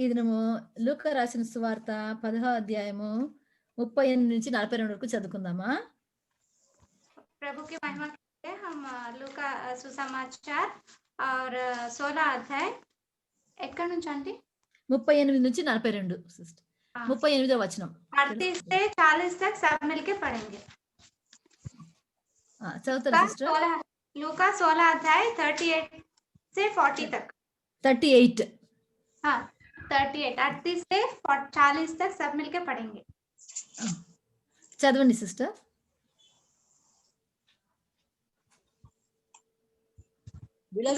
ఈ దినము లూకా రాసిన సువార్త 10వ అధ్యాయము 38 నుంచి 42 వరకు చదువుకుందామా? प्रभु की महिमा के लिए हम लूका सुसमाचार और 16 अध्याय ఎక్కడి నుంచి అండి 38 నుంచి 42 సిస్టర్. 38వ వచనం 38 से 40 तक सब मिलके पढ़ेंगे. చదువుతారా సిస్టర్? लूका 16 अध्याय 38 से 40 तक. 38 हाँ 38 से 40 तक सब मिलके पढ़ेंगे. చదవండి సిస్టర్.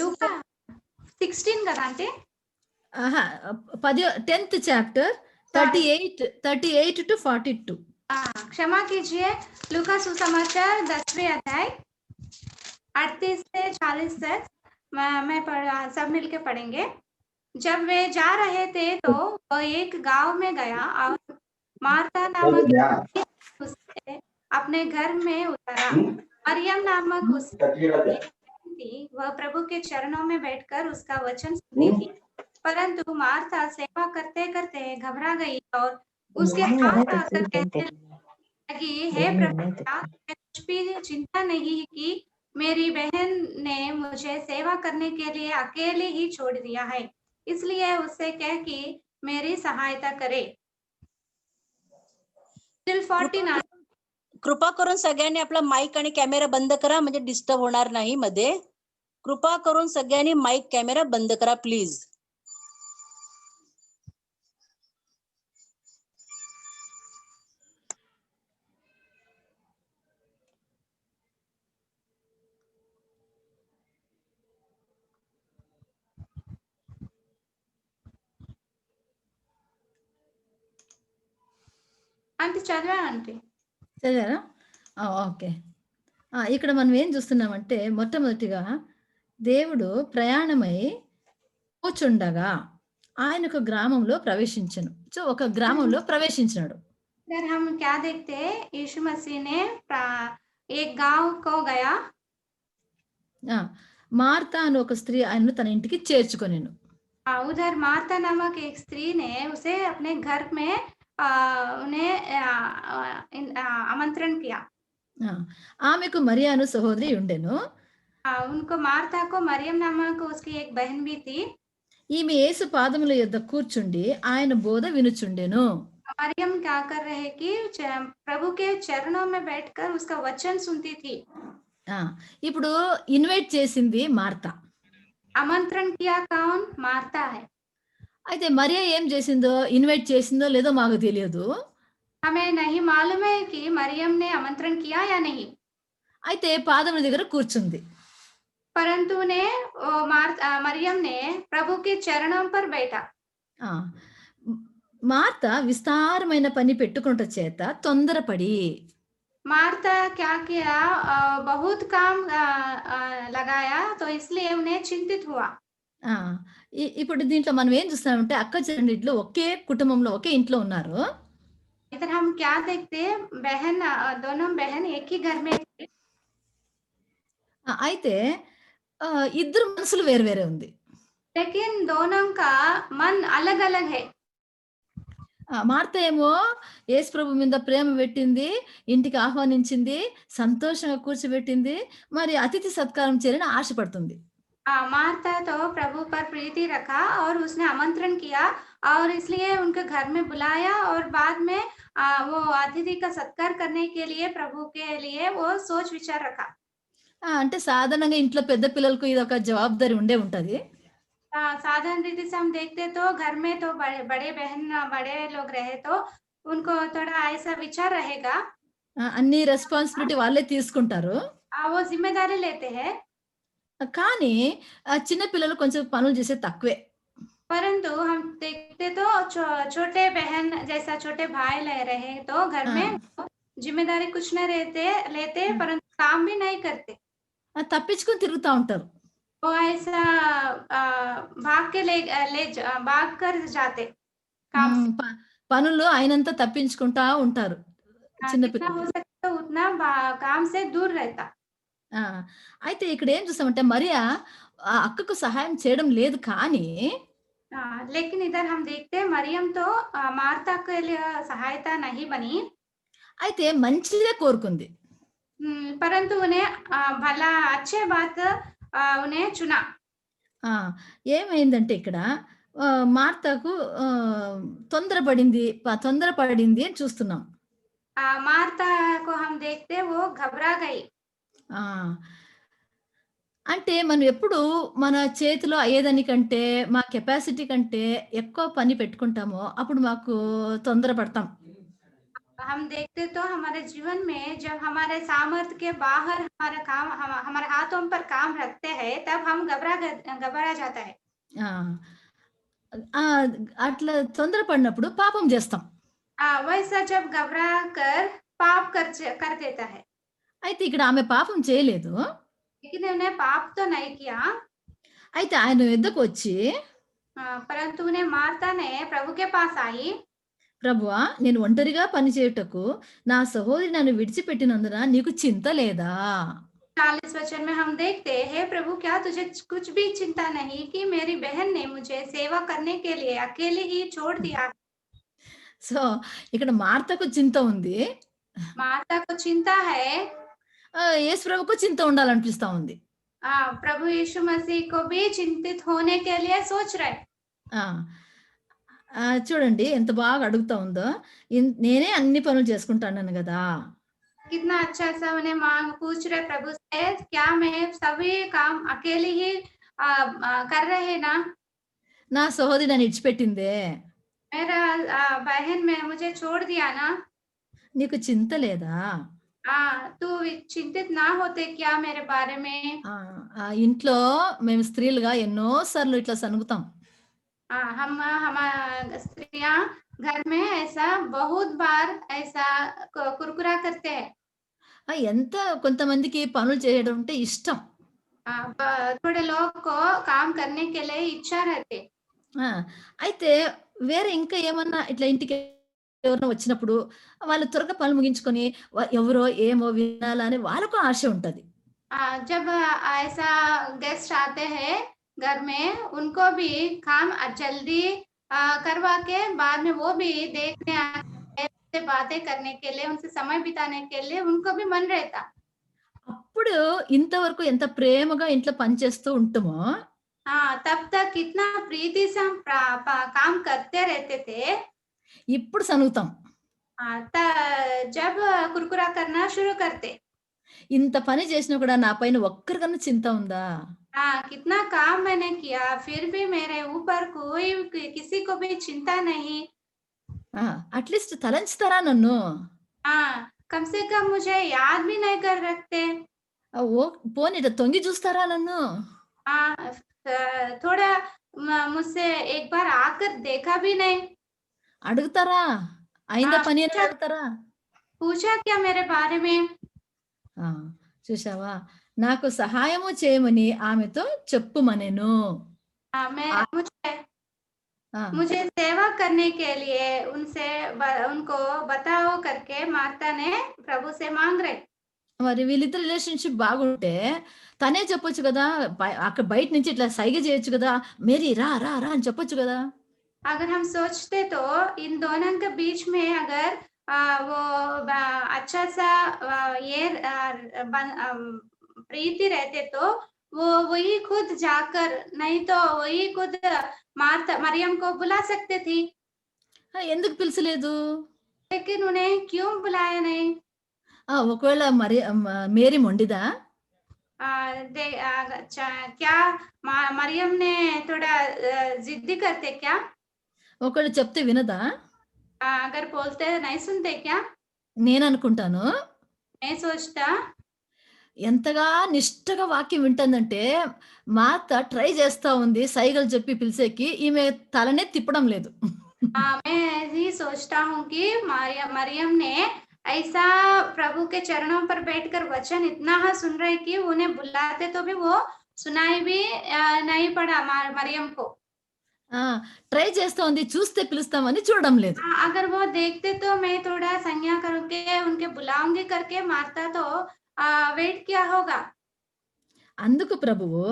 లూకా 16 కదా అంటే 10th చాప్టర్ 38 to 42. क्षमा कीजिए. लूका सुसमाचार 10वें अध्याय 38 से 40 तक मैं सब मिलके पढ़ेंगे. जब वे जा रहे थे तो वह एक गांव में गया और मार्था नामक उससे अपने घर में उतरा. मरियम नामक उसकी थी. वह प्रभु के चरणों में बैठकर उसका वचन सुनती थी. परंतु मार्था सेवा करते करते घबरा गई और उसके हाथ आकर कहने लगी, हे प्रभु, कुछ भी चिंता नहीं कि मेरी बहन ने मुझे सेवा करने के लिए अकेले ही छोड़ दिया है, इसलिए उससे कह कि मेरी सहायता करे. Till 49. कृपा करून सगळ्यांनी आपला माईक आणि कॅमेरा बंद करा, म्हणजे डिस्टर्ब होणार नाही मध्ये. कृपा करून सगळ्यांनी माईक कॅमेरा बंद करा प्लीज. అంటే చదివానంటే చదివారా? ఓకే. ఇక్కడ మనం ఏం చూస్తున్నామంటే మొట్టమొదటిగా దేవుడు ప్రయాణమై కూర్చుండగా ఆయన ఒక గ్రామంలో ప్రవేశించను. సో ఒక గ్రామంలో ప్రవేశించినాడు. इधर हम क्या देखते हैं, यीशु मसीह ने एक गांव को गया. మార్తా అని ఒక స్త్రీ ఆయన్ను తన ఇంటికి చేర్చుకొనెను. उधर मार्था नामक एक स्त्री ने उसे अपने घर में उन्हें आमंत्रण किया. ఆమెకు మరియాను సహోదరి ఉండెను. उनको मार्था को मरियम नामक उसकी एक बहन भी थी. ఈమె యేసు పాదముల యొద్ద కూర్చుండి ఆయన బోధ వినుచుండెను. मरियम क्या कर रहे कि प्रभु के चरणों में बैठकर उसका वचन सुनती थी. ఇప్పుడు ఇన్వైట్ చేసింది మార్తా. आमंत्रण किया कौन? मार्था है. అయితే మరియా ఏం చేసిందో, ఇన్వైట్ చేసిందో లేదో మాకు తెలియదు. हमें नहीं मालूम है कि मरियम ने आमंत्रण किया या नहीं. అయితే పాదముల దగ్గర కూర్చుంది. परंतु ने मरियम ने प्रभु के चरणों पर बैठा. మార్తా విస్తారమైన పని పెట్టుకున్నట చేత తొందరపడి मार्था क्या किया, बहुत काम लगाया, तो इसलिए उन्हें चिंतित हुआ. ఇప్పుడు దీంట్లో మనం ఏం చూస్తామంటే అక్క చెల్లెళ్ళు ఒకే కుటుంబంలో ఒకే ఇంట్లో ఉన్నారు. इधर हम क्या देखते हैं, बहन दोनों बहन एक ही घर में. అయితే ఇద్దరు మనసులు వేరు వేరే ఉంది. लेकिन दोनों का मन अलग अलग है. మార్తా ఏమో యేసు ప్రభు మీద ప్రేమ పెట్టింది, ఇంటికి ఆహ్వానించింది, సంతోషంగా కూర్చోబెట్టింది, మరి అతిథి సత్కారం చేయాలని ఆశపడుతుంది. मार्था तो प्रभु पर प्रीति रखा और उसने आमंत्रण किया और इसलिए उनके घर में बुलाया और बाद में वो अतिथि का सत्कार करने के लिए प्रभु के लिए वो सोच विचार रखा. అంటే సాధారణంగా ఇంట్లో పెద్ద పిల్లలకు ఇది ఒక జవాబుదారీ ఉండే ఉంటది. साधारण रीति से हम देखते तो घर में तो बड़े बहन बड़े लोग रहे तो उनको थोड़ा ऐसा विचार रहेगा. అన్ని రెస్పాన్సిబిలిటీ వాళ్ళే తీసుకుంటారు. वो जिम्मेदारी लेते हैं. కానీ చిన్న పిల్లలు కొంచెం పనులు చేసే తక్కువే. परंतु हम देखते तो छोटे बहन जैसा छोटे भाई ले रहे तो घर में जिम्मेदारी कुछ न लेते परंतु काम भी नहीं करते. తప్పించుకొని తిరుగుతూ ఉంటారు. वो ऐसा भाग कर जाते. పనులు అయినంత తప్పించుకుంటా ఉంటారు చిన్న जितना పిల్లలు. हो सकता उतना काम से दूर रहता. అయితే ఇక్కడ ఏం చూస్తామంటే మరియా అక్కకు సహాయం చేయడం లేదు, కానీ लेकिन इधर हम देखते हैं मरियम तो मार्था के लिए सहायता नहीं बनी। అయితే మంచిదే కోరుకుంది. परंतु उन्हें भला अच्छे बात उन्हें चुना। ఆ! ఏమైందంటే ఇక్కడ మార్తకు తొందరపడింది అని చూస్తున్నాం. मार्था को हम देखते वो घबरा गई। ఆ! అంటే మనం ఎప్పుడు మన చేతిలో అయ్యేదానికంటే, మా కెపాసిటీ కంటే ఎక్కువ పని పెట్టుకుంటామో, అప్పుడు మాకు తొందర పడతాం. हम देखते तो हमारे जीवन में जब हमारे सामर्थ्य के बाहर हमारा काम हमारे हाथों पर काम रखते हैं तब हम घबरा जाता है। ఆ! అట్లా తొందర పడినప్పుడు పాపం జేస్తాం. वैसा जब घबरा कर पाप कर देता है। అయితే ఇక్కడ ఆమె పాపం చేయలేదు. लेकिन उन्हें पाप तो नहीं किया। అయితే ఆయన యొద్దకొచ్చి, परंतु उन्हें मार्था ने प्रभु के पास आई। ప్రభువా నేను ఒంటరిగా పని చేయుటకు నా సహోదరి నన్ను విడిచిపెట్టినందున నీకు చింత లేదా? 40 वचन में हम देखते हैं, हे प्रभु क्या तुझे कुछ भी चिंता नहीं कि मेरी बहन ने मुझे सेवा करने के लिए अकेले ही छोड़ दिया। సో, ఇక్కడ మార్తకు చింత ఉంది. मार्था को चिंता है। యేసు ప్రభువుకు చింత ఉండాలనిపిస్తా ఉంది. प्रभु यीशु मसीह को भी चिंतित होने के लिए सोच रहे। ఆ! చూడండి ఎంత బాగా అడుగుతా ఉందో. నేనే అన్ని పనులు చేసుకుంటానన్నాను గదా! कितना अच्छा सा उन्हें पूछ रहे प्रभु से, क्या मैं सभी काम अकेले ही कर रहे ना? నా సహోదరి నన్ను ఇడిచిపెట్టిందే. मेरा बहन में मुझे छोड़ दिया ना? నీకు చింత లేదా? तू चिंतित ना होते क्या मेरे बारे में? ఇంట్లో మేము స్త్రీలుగా ఎన్నో సార్లు ఇట్లా సనుగుతాం. हम स्त्रियां घर में ऐसा बहुत बार ऐसा कुरकुरा करते हैं। ఎంత కొంతమందికి పనులు చేయడం అంటే ఇష్టం. थोड़े लोग को काम करने के लिए इच्छा रहती। ఆ! అయితే వేరే ఇంకా ఏమన్నా ఇట్లా ఇంటికి ఎవరైనా వచ్చినప్పుడు వాళ్ళు త్వరగా పనులు ముగించుకొని ఎవరో ఏమో వినాలని వాళ్ళకు ఆశ ఉంటది. जब ऐसा गेस्ट आते हैं घर में, उनको भी काम जल्दी करवा के बाद में वो भी देखने आते, उनसे बातें करने के लिए, उनसे समय बिताने के लिए उनको भी मन रहता। అప్పుడు ఇంతవరకు ఎంత ప్రేమగా ఇంట్లో పని చేస్తూ ఉంటామో, तब तक कितना प्रीति से हम काम करते रहते थे। ఇప్పుడు సనుగుతాం. जब कुरकुरा करना शुरू करते। ఇంత పని చేసినా కూడా నా పైన ఒక్కరికన్నా చింత ఉందా? कितना काम मैंने किया फिर भी मेरे ऊपर कोई किसी को भी चिंता नहीं। అట్లీస్ట్ తలంచుతారా నన్ను? कम से कम मुझे याद भी नहीं कर रखते। పోనీ ఇట్లా తొంగి చూస్తారా నన్ను? थोड़ा मुझसे एक बार आकर देखा भी नहीं। అడుగుతారా? అయిందా పని అని అడుగుతారా? पूछा क्या मेरे बारे में? చూసావా? నాకు సహాయము చేయమని ఆమెతో చెప్పుమనెను. मुझे सेवा करने के लिए उनको बताओ करके मार्था ने प्रभु से मांग रहे। మరి వీళ్ళిద్దరి రిలేషన్‌షిప్ బాగుంటే తనే చెప్పొచ్చు కదా! అక్కడ బయట నుంచి ఇట్లా సైగ చేయొచ్చు కదా! మేరీ రా రా రా అని చెప్పొచ్చు కదా! अगर हम सोचते तो इन दोनों के बीच में अगर वो अच्छा सा ये प्रीति रहते तो वो वही खुद जाकर, नहीं तो वही खुद मार्था मरियम को बुला सकते थी। ఎందుకు పిలిచలేదు? लेकिन उन्हें क्यों बुलाया नहीं? ఒకవేళ మేరీ మొండిదా? क्या मरियम ने थोड़ा जिद्दी करते क्या? ఒకవేళ చెప్తే వినదా? अगर बोलते नहीं सुनते क्या? నేను అనుకుంటాను. मैं सोचता ఎంతగా నిష్టగా వాక్యం వింటుందంటే మార్త ట్రై చేస్తా ఉంది సైగలు చెప్పి పిలిచేకి, ఈమె తలనే తిప్పడం లేదు. मैं ही सोचता हूँ कि मरियम ने ऐसा प्रभु के चरणों पर बैठकर वचन इतना सुन रहे कि उन्हें बुलाते तो भी वो सुनाई भी नहीं पड़ा मरियम को। ట్రై చేస్తా ఉంది, చూస్తే పిలుస్తామని చూడడం లేదు. अगर वो देखते तो मैं थोड़ा संज्ञा करके उनके बुलाऊंगी करके मार्था तो वेट किया होगा। అందుకు ప్రభువు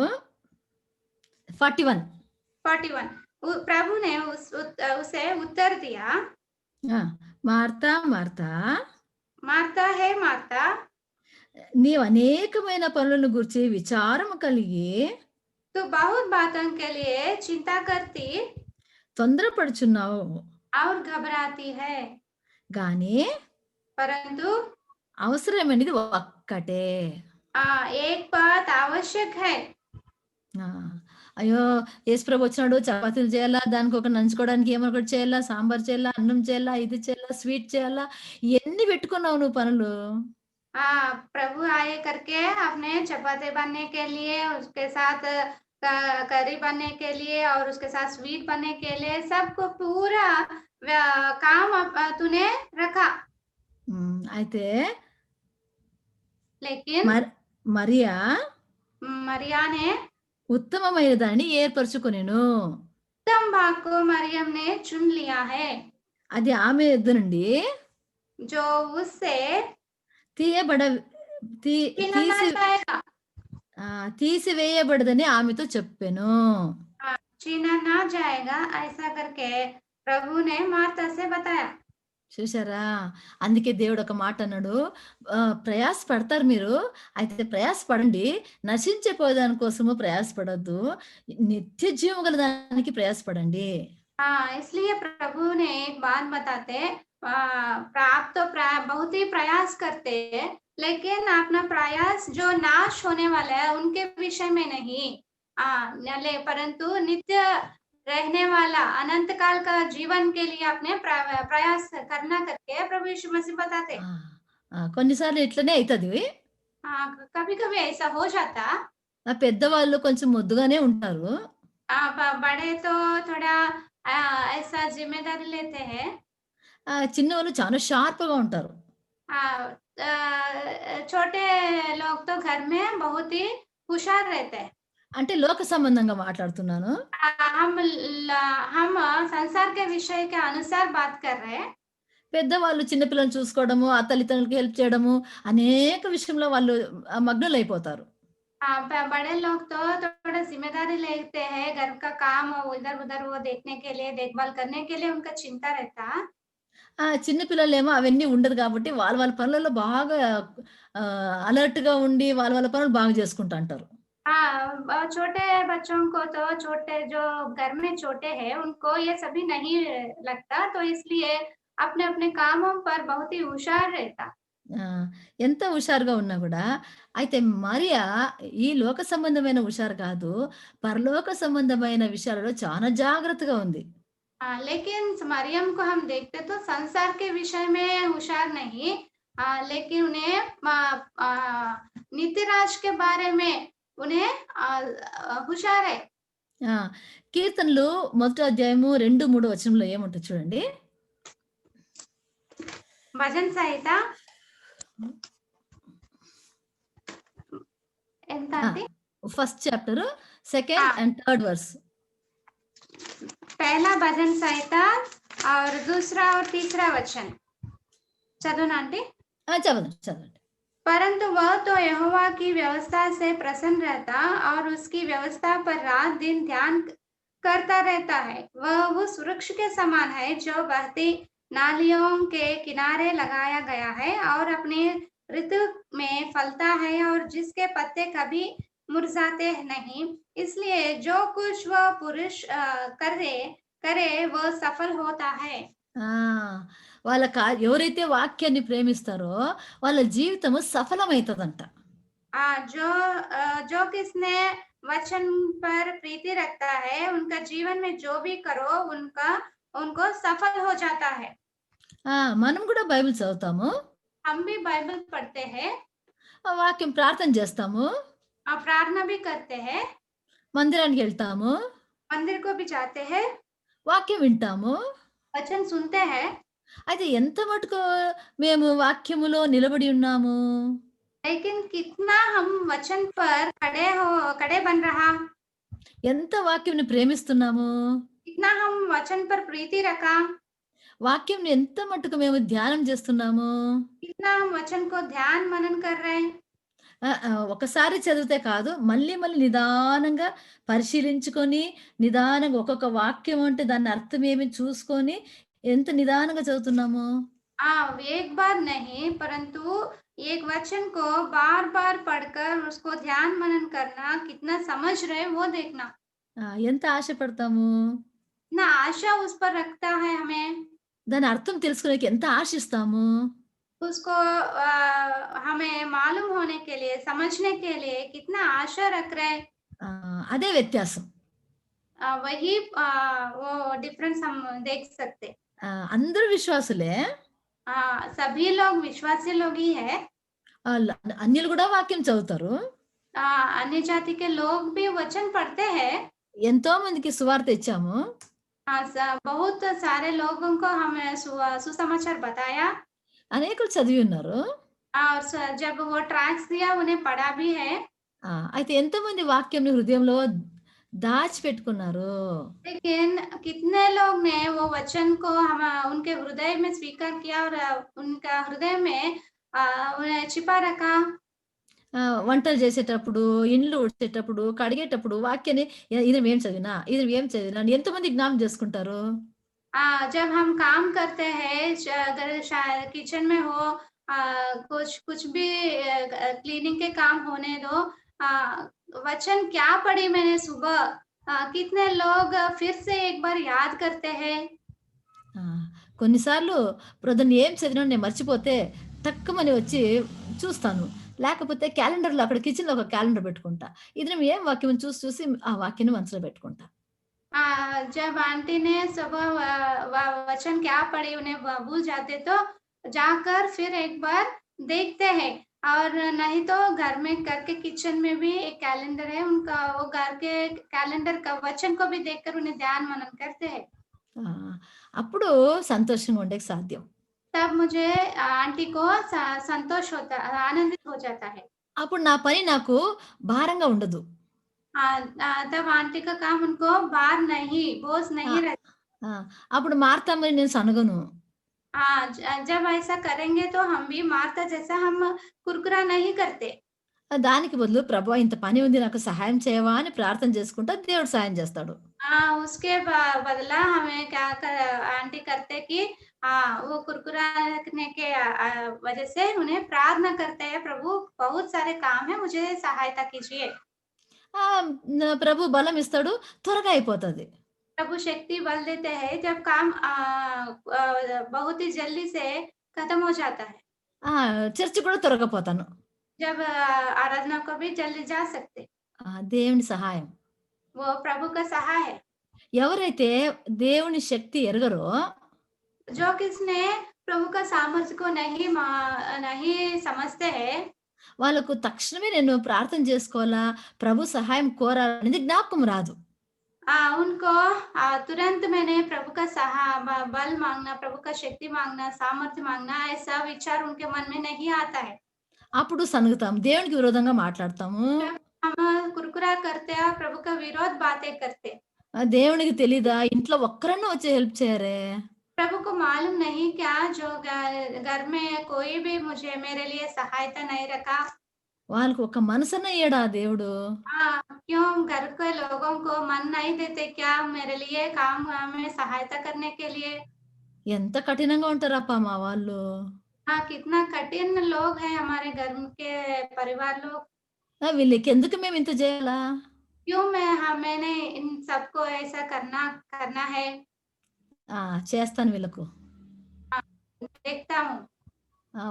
41 प्रभु ने उसे उत्तर दिया, ఆ! మార్తా, మార్తా मार्ता है मार्ता, నీవు అనేకమైన పనులను గూర్చి విచారము కలిగి तू बहुत बातों के लिए चिंता करती తొందరపడుచున్నావు. और घबराती है, గానీ परंतु అవసరమైనది ఒక్కటే. एक बात आवश्यक है। ఆ! అయ్యో! యేసుప్రభు వచ్చినాడు చపాతీలు చేయాలా, దానికొక నంచుకోవడానికి ఏమో ఒకటి చేయాలా, సాంబార్ చేయాలా, అన్నం చేయాలా, ఇది చేయాలా, స్వీట్ చేయాలా, ఎన్ని పెట్టుకున్నావు నువ్వు పనులు? प्रभु आए करके अपने चपाती बनने के लिए, उसके साथ करी बनने के लिए और उसके साथ स्वीट बनने के लिए सबको पूरा काम तूने रखा, అయితే लेकिन మరియా मरिया ने ఉత్తమమైన దాన్ని ఏర్పరచుకొనెను. उत्तम भाग को मरियम ने चुन लिया है, అది ఆమె యొద్ద నుండి जो उससे తీయబడ తీ छीना ना తీసి जाएगा, తీసివేయబడదని ఆమెతో చెప్పెను. छीना ना जाएगा, ऐसा करके प्रभु ने मार्ता से बताया। చూసారా? అందుకే దేవుడు ఒక మాట అన్నాడు, ప్రయాస పడతారు మీరు, అయితే ప్రయాస పడండి, నశించిపోయేదాని కోసము ప్రయాస పడొద్దు, నిత్య జీవం గల దానికి ప్రయాస పడండి. इसलिए प्रभु ने एक बात बताते, आप तो बहुत ही प्रयास करते हैं, लेकिन अपना प्रयास जो नाश होने वाला है उनके विषय में नहीं, परंतु नित्य रहने वाला अनंत काल का जीवन के लिए अपने प्रयास करना करके प्रभु यीशु मसीह बताते। కొన్నిసార్లు ఇట్లనే అవుతుంది. कभी कभी ऐसा हो जाता, పెద్దవాళ్ళు కొంచెం ముద్దుగానే ఉంటారు. बड़े तो थोड़ा ऐसा जिम्मेदारी लेते हैं, చిన్నవాళ్ళు చాలా షార్ప్‌గా ఉంటారు. छोटे लोग तो घर में बहुत ही होशियार रहते हैं। అంటే లోక సంబంధంగా మాట్లాడుతున్నాను. हम संसार के विषय के अनुसार बात कर रहे हैं। పెద్దవాళ్ళు చిన్న పిల్లల్ని చూసుకోవడము, ఆ తల్లిదండ్రులకి హెల్ప్ చేయడము, అనేక విషయంలో వాళ్ళు మగ్నులైపోతారు. बड़े लोग तो थोड़ा जिम्मेदारी लेते हैं, घर का काम इधर उधर वो देखने के लिए, देखभाल करने के लिए उनका चिंता रहता। చిన్న పిల్లలేమో అవన్నీ ఉండదు కాబట్టి వాళ్ళ వాళ్ళ పనులలో బాగా అలర్ట్‌గా ఉండి వాళ్ళ వాళ్ళ పనులు బాగా చేసుకుంటా అంటారు. छोटे बच्चों को तो छोटे जो घर में छोटे हैं उनको ये सभी नहीं लगता, तो इसलिए अपने अपने कामों पर बहुत ही होशियार रहता। ఎంత హుషారుగా ఉన్నా గూడా, అయితే మరియా ఈ లోక సంబంధమైన హుషారు కాదు, పరలోక సంబంధమైన విషయాలలో చాలా జాగ్రత్తగా ఉంది. लेकिन मरियम को हम देखते तो संसार के विषय में होशियार नहीं, लेकिन उन्हें नित्य राज के बारे में उन्हें होशियार है। కీర్తనలు 1 అధ్యాయము 2, 3 వచనంలో ఏముంటది చూడండి. భజన సంహిత ఎంత అంటే first chapter second and third verse. पहला भजन संहिता और दूसरा और तीसरा वचन चलो आंटी। चलो। परंतु वह तो यहोवा की व्यवस्था से प्रसन्न रहता और उसकी व्यवस्था पर रात दिन ध्यान करता रहता है। वह उस वृक्ष के समान है जो बहती नालियों के किनारे लगाया गया है और अपने ऋतु में फलता है और जिसके पत्ते कभी मुरझाते नहीं। इसलिए जो कुछ वह पुरुष करे वह सफल होता है। వాళ్ళ ఎవరైతే వాక్యాన్ని ప్రేమిస్తారో వాళ్ళ జీవితము సఫలమైతదంట. जो किसने वचन पर प्रीति रखता है उनका जीवन में जो भी करो उनको सफल हो जाता है। మనం కూడా బైబిల్ చదువుతాము, हम भी बाइबल पढ़ते हैं, వాక్యం ప్రార్థన చేస్తాము, प्रार्थना भी करते हैं, మందిరానికి వెళ్తాము, मंदिर को भी जाते हैं, వాక్యం వింటాము, वचन सुनते हैं। అయితే ఎంత మటుకు మేము వాక్యములో నిలబడి ఉన్నాము? लेकिन कितना हम वचन पर खड़े बन रहा, ఎంత వాక్యంని ప్రేమిస్తున్నాము, कितना हम वचन पर प्रीति रखा, వాక్యం ఎంత మటుకు మేము ధ్యానం చేస్తున్నాము, कितना हम वचन को ध्यान मनन कर रहे हैं। ఒకసారి చదివితే కాదు. మళ్ళీ మళ్ళీ నిదానంగా పరిశీలించుకొని, నిదానంగా ఒక్కొక్క వాక్యం అంటే దాని అర్థం ఏమి చూసుకొని, ఎంత నిదానంగా చదువుతున్నాము. एक बार नहीं परंतु एक वचन को बार-बार पढ़कर उसको ध्यान मनन करना, कितना समझ रहे हैं वो देखना। ఎంత ఆశపడతాము. इतना आशा उस पर रखता है हमें, దాని అర్థం తెలుసుకోడానికి ఎంత ఆశిస్తాము. उसको हमें मालूम होने के लिए, समझने के लिए कितना आशा रख रहे हैं। అదే వ్యత్యాసం. वही वो डिफरेंस हम देख सकते। అందరూ విశ్వాసులే. सभी लोग विश्वासी लोग ही है। ఆళ్ళు అన్యులు గూడా వాక్యం చదువుతారు. अन्य जाति के लोग भी वचन पढ़ते हैं। ఎంతో మందికి సువార్త ఇచ్చాము. बहुत सारे लोगों को हमें सुसमाचार बताया అనేకులు చదివి ఉన్నారు. और जब वो ट्रैक्स दिया उन्हें पढ़ा भी है। అయితే ఎంతమంది వాక్యంని హృదయంలో దాచిపెట్టుకున్నారు. लेकिन कितने लोग ने वो वचन को हम उनके हृदय में स्वीकार किया और उनका हृदय में उन्हें छिपा रखा। వంటలు చేసేటప్పుడు, ఇండ్లు ఊడ్చేటప్పుడు, కడిగేటప్పుడు వాక్యాన్ని ఇది ఏం చదివినా, ఇది ఏం చదివినా అని ఎంతమంది జ్ఞాపకం చేసుకుంటారు. जब हम काम करते हैं अगर किचन में हो कुछ कुछ भी क्लीनिंग के काम होने दो, वचन क्या पढ़ी मैंने सुबह, कितने लोग फिर से एक बार याद करते हैं। ఆ! కొన్నిసార్లు ప్రొద్దున ఏం చదివినానో నేను మర్చిపోతే టక్కుమని వచ్చి చూస్తాను. లేకపోతే క్యాలెండర్‌లో అక్కడ కిచెన్‌లో ఒక క్యాలెండర్ పెట్టుకుంటా. ఇది నేను ఏం వాక్యం చూసి చూసి ఆ వాక్యాన్ని మనసులో పెట్టుకుంటా. जब आंटी ने सुबह वचन क्या पढ़ी उन्हें भूल जाते तो जाकर फिर एक बार देखते हैं, और नहीं तो घर में करके किचन में भी एक कैलेंडर है उनका, वो घर के कैलेंडर का वचन को भी देखकर उन्हें ध्यान मनन करते हैं। ఆ! అప్పుడు సంతోషంగా ఉండేకి సాధ్యం. तब मुझे आंटी को संतोष होता, आनंदित हो जाता है। అప్పుడు నా పని నాకు భారంగా ఉండదు. तब आंटी का काम उनको भार नहीं, बोझ ఆ! नहीं रहता। ఆ! అప్పుడు మార్తామని నేను సనగను. जब ऐसा करेंगे तो हम भी मार्था जैसा हम कुरकुरा नहीं करते। దానికి బదులు ప్రభువా ఇంత పని ఉంది నాకు సహాయం చేయవా అని ప్రార్థన చేసుకుంటా దేవుడు సహాయం చేస్తాడు. उसके बदला हमें क्या कर आंटी करते कि वो कुरकुरा रखने के वजह से उन्हें प्रार्थना करते हैं, प्रभु बहुत सारे काम है, मुझे सहायता कीजिए। ప్రభు బలం ఇస్తాడు. త్వరగా అయిపోతది. प्रभु शक्ति बल देते हैं जब काम बहुत ही जल्दी से खत्म हो जाता है। ఆ! చర్చికి కూడా త్వరగా పోతాను. जब आराधना को भी जल्दी जा सकते। దేవుని సహాయం. वो प्रभु का सहाय है। ఎవరైతే దేవుని శక్తి ఎరగరో जो किसने प्रभु का सामर्थ्य को नहीं समझते हैं, వాళ్ళకు తక్షణమే నేను ప్రార్థన చేసుకోవాలా, ప్రభు సహాయం కోరాలనేది జ్ఞాపకం రాదు. उनको तुरंत मैंने प्रभु का बल मांगना, प्रभु का शक्ति मांगना, सामर्थ्य मांगना, ऐसा विचार उनके मन में नहीं आता है। అప్పుడు సనుగుతాం. దేవునికి విరోధంగా మాట్లాడతాము. हम कुरकुरा करते हैं, प्रभु का विरोध बातें करते। దేవునికి తెలీదా ఇంట్లో ఒక్కరన్నా వచ్చి హెల్ప్ చేయరే. प्रभु को मालूम नहीं क्या जो घर में कोई भी मुझे मेरे लिए सहायता नहीं रखा। వాళ్ళకి ఒక మనసన్న ఇయ్యడా దేవుడు. क्यों घर के लोगों को मन नहीं देते क्या मेरे लिए काम में सहायता करने के लिए। ఎంత కఠినంగా ఉంటారప్పా మా వాళ్ళు. कितना कठिन लोग हैं हमारे घर के परिवार लोग। వీళ్ళకెందుకు మేము ఇంత చేయాలా? क्यों मैंने इन सबको ऐसा करना है। చేస్తాను వీళ్ళకు. देखता हूँ।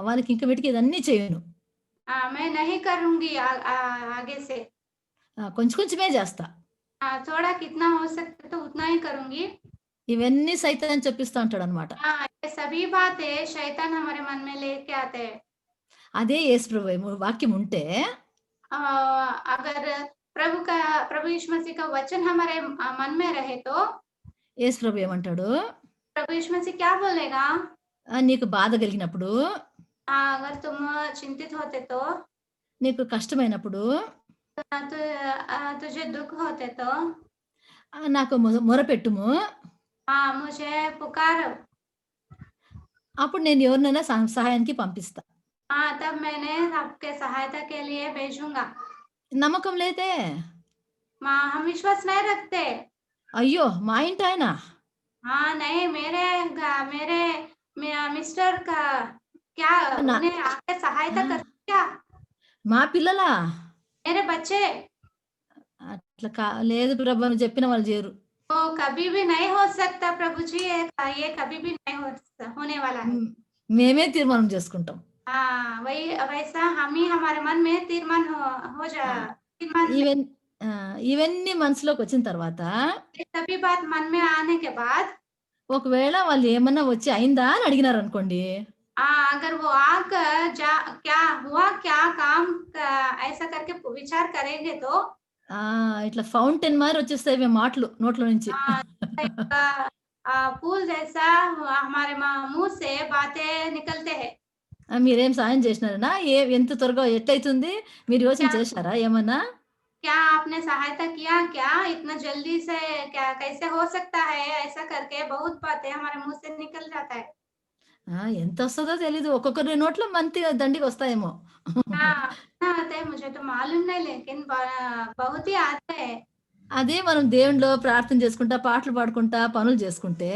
వాళ్ళకి ఇంక మీదకి ఇదన్నీ చేయను. मैं नहीं करूँगी आगे से। కొంచెం కొంచెమే చేస్తా. थोड़ा कितना हो सकता तो उतना ही करूँगी। ఇవన్నీ సైతాన్ చెప్పిస్తా ఉంటాడన్నమాట. ये सभी बातें शैतान हमारे मन में लेके आते हैं। అదే యేసు ప్రభు వాక్యం ఉంటే अगर प्रभु यीशु मसीह का वचन हमारे मन में रहे तो యేసు ప్రభు ఏమంటాడు? प्रभु यीशु मसीह क्या बोलेगा? నీకు బాధ కలిగినప్పుడు, अगर तुम चिंतित होते तो, నీకు కష్టమైనప్పుడు, तुझे दुख होते तो నాకు మొరపెట్టుము. मुझे पुकारो। అప్పుడు నేను ఎవరినైనా సహాయానికి పంపిస్తా. हाँ, तब मैंने आपके सहायता के लिए भेजूँगा। నమ్మకం లేదే? हम विश्वास नहीं रखते। అయ్యో! మా ఇంటాయన. हाँ, नहीं मेरे मिस्टर का क्या నా उन्हें आके ఆ! सहायता कर क्या? మా పిల్లలా? मेरे बच्चे అట్లా లేదు ప్రభు నువ్వు చెప్పిన వాళ్ళు జేయరు. वो कभी भी नहीं हो सकता प्रभु जी, ये कभी भी नहीं होने वाला है। హ్మ్. మేమే తీర్మానం చేసుకుంటాం. हाँ, वही वैसा हम ही हमारे मन में हो जा ఆ! तीर्मान ले ఈవెన్ ఇవన్నీ మనసులోకొచ్చిన తర్వాత सभी बात मन में आने के बाद ఒకవేళ వాళ్ళు ఏమన్నా వచ్చి అయిందా అని అడిగినారనుకోండి. अगर वो आकर क्या हुआ क्या काम ऐसा करके विचार करेंगे तो ఆ! ఇట్లా ఫౌంటైన్ మారి వచ్చేస్తాయి మాటలు నోట్లో నుంచి. एक फूल जैसा हमारे मुंह से बातें निकलते हैं। మీరేం సాయం చేసినారనా? ఎంత త్వరగా ఎట్లయితుంది? మీరు యోచన क्या చేశారా ఏమన్నా? क्या आपने सहायता किया क्या? इतना जल्दी से क्या कैसे हो सकता है? ऐसा करके बहुत बातें हमारे मुंह से निकल जाता है। ఎంతొస్తదో తెలీదు. ఒక్కొక్కరి నోట్లో దండిగొస్తాయేమో. हाँ, कितना आता है मुझे तो मालूम नहीं, लेकिन बहुत ही आता है। అదే మనం దేవునిలో ప్రార్థన చేసుకుంటా, పాటలు పాడుకుంటా, పనులు చేసుకుంటే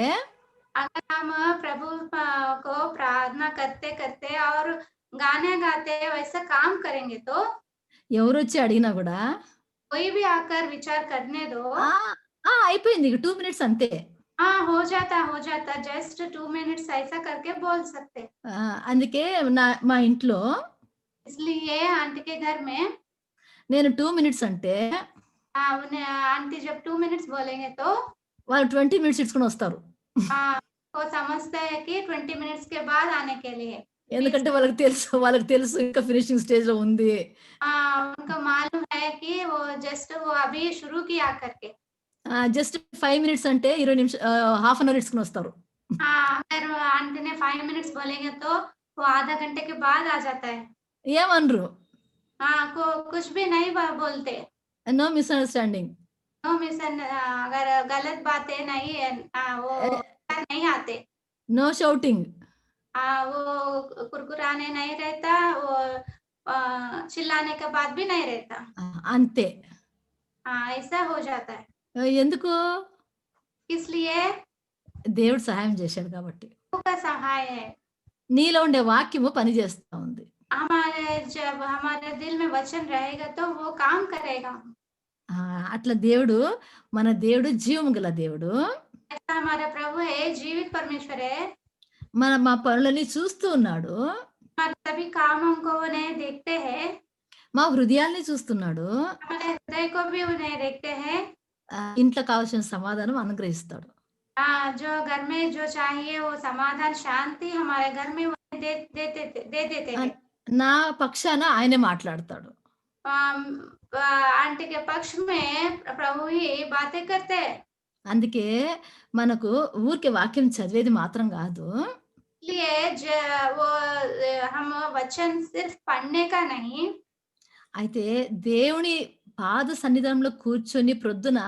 अगर हम प्रभु को प्रार्थना करते-करते और गाने गाते वैसा काम करेंगे तो ఎవరొచ్చి అడిగినా గూడా कोई भी आकर विचार करने दो। ఆ! అయిపోయింది. ఇక 2 మినిట్స్ అంతే. हाँ, हो जाता जस्ट 2 मिनट्स ऐसा करके बोल सकते। అందుకే మా ఇంట్లో इसलिए आंटी के घर में నేను 2 మినిట్స్ అంటే उन्हें आंटी जब 2 मिनट्स बोलेंगे तो వాళ్ళు 20 मिनिट्స్ ఇడ్చుకొనొస్తారు. वो समझते हैं कि 20 मिनट्स के बाद आने के लिए। बीच ఎందుకంటే వాళ్ళకి తెలుసు ఇంకా ఫినిషింగ్ స్టేజ్‌లో ఉంది. उनको मालूम है कि वो अभी शुरू किया करके। జస్ట్ 5 మినిట్స్ అంటే 20 హాఫ్ అన్ అవర్ ఇడ్చుకొనొస్తారు. अगर आंटी ने 5 मिनट्स बोलेंगे तो वो आधा घंटे के बाद आ जाता है। ఏమనరు. कुछ भी नहीं बोलते। No misunderstanding. नो मिसन अगर गलत बातें नहीं है, वो ఎ नहीं आते। No shouting. वो कुरकुराने नहीं रहता, वो चिल्लाने का बात भी नहीं रहता। అంతే. ऐसा हो जाता है। ఎందుకు? किस लिए? దేవుడు సహాయం చేశాడు కాబట్టి. का सहाय है। నీలో ఉండే వాక్యము పని చేస్తా ఉంది. जब हमारे दिल में वचन रहेगा तो वो काम करेगा। అట్లా మన దేవుడు జీవము గల దేవుడు. ऐसा हमारा प्रभु है, जीवित परमेश्वर है। మా పనులన్నీ చూస్తూ ఉన్నాడు. हमारे सभी कामों को उन्हें देखते हैं। మా హృదయాల్ని చూస్తున్నాడు. हमारे हृदय को भी उन्हें देखते हैं। ఇంట్లో కావాల్సిన సమాధానం అనుగ్రహిస్తాడు. जो घर में जो चाहिए वो समाधान शांति हमारे घर में वो दे देते हैं। నా పక్షాన ఆయనే మాట్లాడతాడు. आंटी के पक्ष में प्रभु ही बातें करते हैं। అందుకే మనకు ఊరికే వాక్యం చదివేది మాత్రం కాదు. इसलिए वो हम वचन सिर्फ पढ़ने का नहीं, అయితే దేవుని పాద సన్నిధానంలో కూర్చొని ప్రొద్దున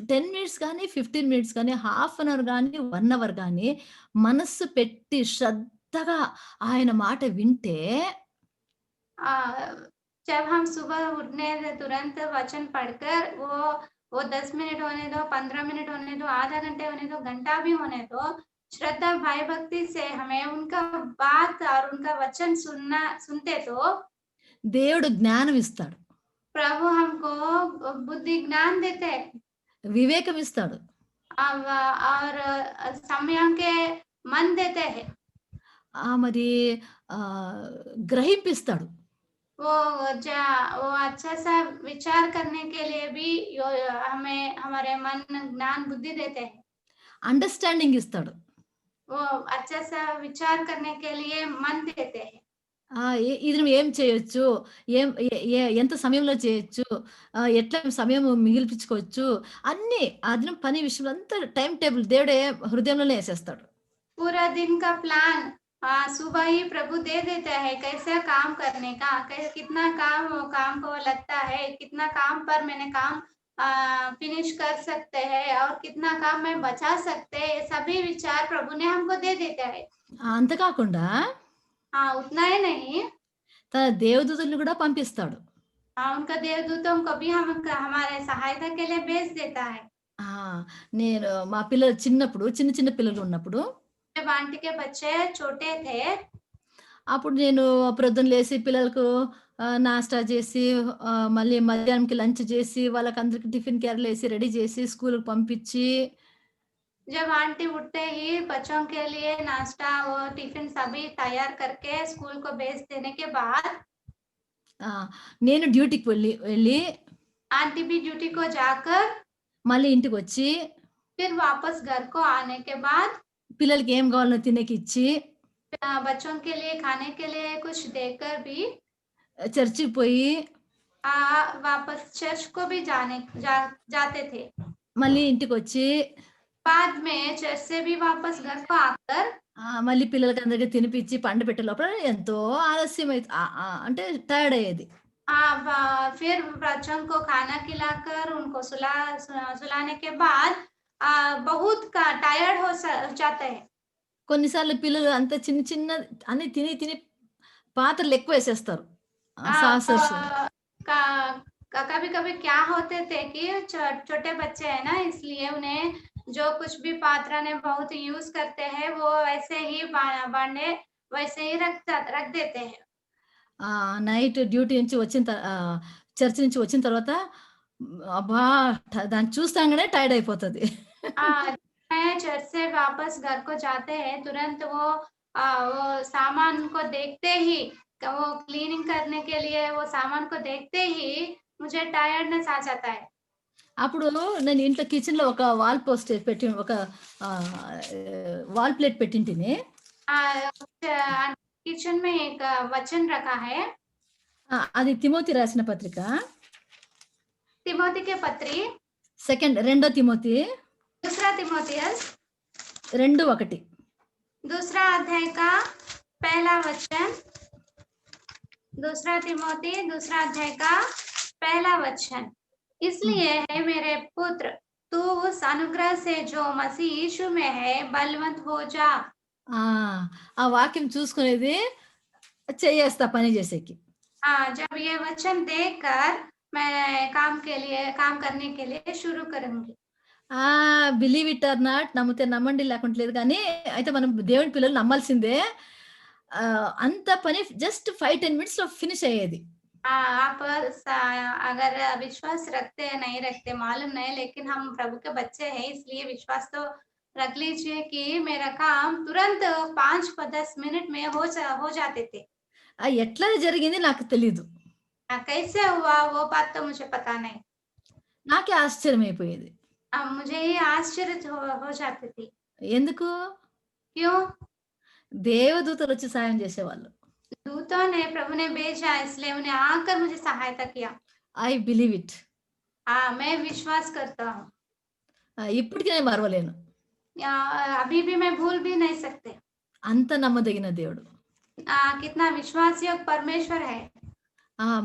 10 మినిట్స్ గాని, 15 మినిట్స్ గాని, హాఫ్ అన్ అవర్ గాని, 1 అవర్ గాని మనస్సు పెట్టి శ్రద్ధగా ఆయన మాట వింటే अ, जब हम सुबह उठने से तुरंत वचन पढ़कर वो 10 मिनट होने दो, 15 मिनट होने दो, आधा घंटे होने दो, घंटा भी होने दो, श्रद्धा भाई भक्ति से हमें उनका बात और उनका वचन सुनते तो దేవుడు జ్ఞానం ఇస్తాడు. प्रभु हमको बुद्धि ज्ञान देते हैं। వివేకం ఇస్తాడు. और समय के मन देते हैं। మరి గ్రహింపిస్తాడు. वो वो अच्छा सा विचार करने के लिए भी हमें हमारे मन ज्ञान बुद्धि देते हैं। అండర్‌స్టాండింగ్ ఇస్తాడు. वो अच्छा सा विचार करने के लिए मन देते हैं। ఇది నువ్వు ఏం చేయొచ్చు? ఏం ఎంత సమయంలో చేయొచ్చు? ఎట్లా సమయం మిగిల్పించుకోవచ్చు? అన్నీ పని విషయంలో అంతా టైమ్ టేబుల్ దేవుడే హృదయంలోనే యేసేస్తాడు. पूरा दिन का प्लान सुबह ही प्रभु दे देता है, कैसा काम करने का, कितना काम को लगता है, कितना काम पर मैंने काम फिनिश कर सकते हैं और कितना काम मैं बचा सकते हैं, सभी विचार प्रभु ने हमको दे देता है। అంతే కాకుండా उतना ही नहीं, తన దేవదూతల్ని కూడా పంపిస్తాడు. उनका देवदूतों को भी हम हमारे सहायता के लिए भेज देता है। ఆ! నేను మా పిల్లలు చిన్నప్పుడు చిన్న చిన్న పిల్లలున్నప్పుడు जब आंटी के बच्चे छोटे थे, అప్పుడు నేను ప్రొద్దున లేసి పిల్లలకు నాస్టా చేసి మళ్ళీ మధ్యాహ్నంకి లంచ్ చేసి వాళ్ళకందరికి టిఫిన్ క్యారేలేసి రెడీ చేసి స్కూలుకి పంపించి जब आंटी उठते ही बच्चों के लिए नाश्ता और टिफिन सभी तैयार करके स्कूल को भेज देने के बाद ఆహ్, నేను డ్యూటీకి వెళ్ళి आंटी भी ड्यूटी को जाकर మళ్ళీ ఇంటికొచ్చి फिर वापस घर को आने के बाद పిల్లలకి ఏం కావాలో తినేకిచ్చి बच्चों के लिए खाने के लिए कुछ देकर भी చర్చికి పోయి वापस चर्च को भी जाते थे। మళ్ళీ ఇంటికొచ్చి बाद में चर्च से भी वापस घर को आकर మళ్ళీ పిల్లలకందరికి తినిపిచ్చి పండబెట్టే లోపల ఎంతో ఆలస్యం అంటే టైర్డ్ అయ్యేది. फिर बच्चों को खाना खिलाकर उनको सुलाने के बाद बहुत टायर्ड हो जाता है। కొన్నిసార్లు పిల్లలు అంత చిన్న చిన్న అన్ని తిని పాత్రలు ఎక్కువేసేస్తారు. సాసర్స్. कभी-कभी क्या होते थे कि छोटे बच्चे हैं ना, इसलिए उन्हें जो कुछ भी पात्र ने बहुत यूज करते हैं वो वैसे ही बांधे वैसे ही रख देते हैं। నైట్ డ్యూటీ నుంచి చర్చ్ నుంచి వచ్చిన తర్వాత అబ్బా! దాన్ని చూస్తాంగానే టైర్డ్ అయిపోతది. चर्च से वापस घर को जाते हैं, तुरंत वो सामान को देखते ही वो क्लीनिंग करने के लिए वो सामान को देखते ही मुझे टायर्डनेस आ जाता है। అప్పుడు నేను ఇంట్లో కిచెన్‌లో ఒక వాల్ పోస్ట్ ఒక వాల్ ప్లేట్ పెట్టింటిని. किचन में एक वचन रखा है। అది తిమోతి రాసిన పత్రిక. तिमोथी के पत्री రెండో తిమోతి दूसरा तिमोथियस 2:1 दूसरा अध्याय का पहला वचन। दूसरा तिमोथी दूसरा अध्याय का पहला वचन। इसलिए है मेरे पुत्र, तू उस अनुग्रह से जो मसीह यीशु में है बलवंत हो जा। ఆ వాక్యం చూసుకునేది చేయేస్తా పని చేసేకి. जब ये वचन देखकर मैं काम करने के लिए शुरू करूंगी। బిలీవ్ ఇట్ ఆర్ నాట్, నమ్మితే నమ్మండి లేకుంటే లేదు కానీ అయితే మనం దేవుని పిల్లలు నమ్మాల్సిందే. అంత పని జస్ట్ 5-10 మినిట్స్‌లో ఫినిష్ అయ్యేది. आप अगर विश्वास रखते हैं नहीं रखते मालूम नहीं, लेकिन हम प्रभु के बच्चे हैं इसलिए विश्वास तो रख लीजिए कि मेरा काम तुरंत 5-10 मिनट में हो जाते थे। ఎట్లా జరిగింది నాకు తెలీదు. कैसे हुआ वो बात तो मुझे पता नहीं। నాకే ఆశ్చర్యమైపోయేది. मुझे ये आश्चर्य हो जाती थी। ఎందుకు? क्यों? దేవదూతలు వచ్చి సాయం చేసేవాళ్ళు. दूतों ने प्रभु ने भेजा इसलिए उन्हें आकर मुझे सहायता किया। I believe it. मैं विश्वास करता हूँ। ఇప్పటికి నేను మరవలేను. अभी भी मैं भूल भी नहीं सकते। అంత నమ్మదగిన దేవుడు. कितना विश्वासयोग्य परमेश्वर है।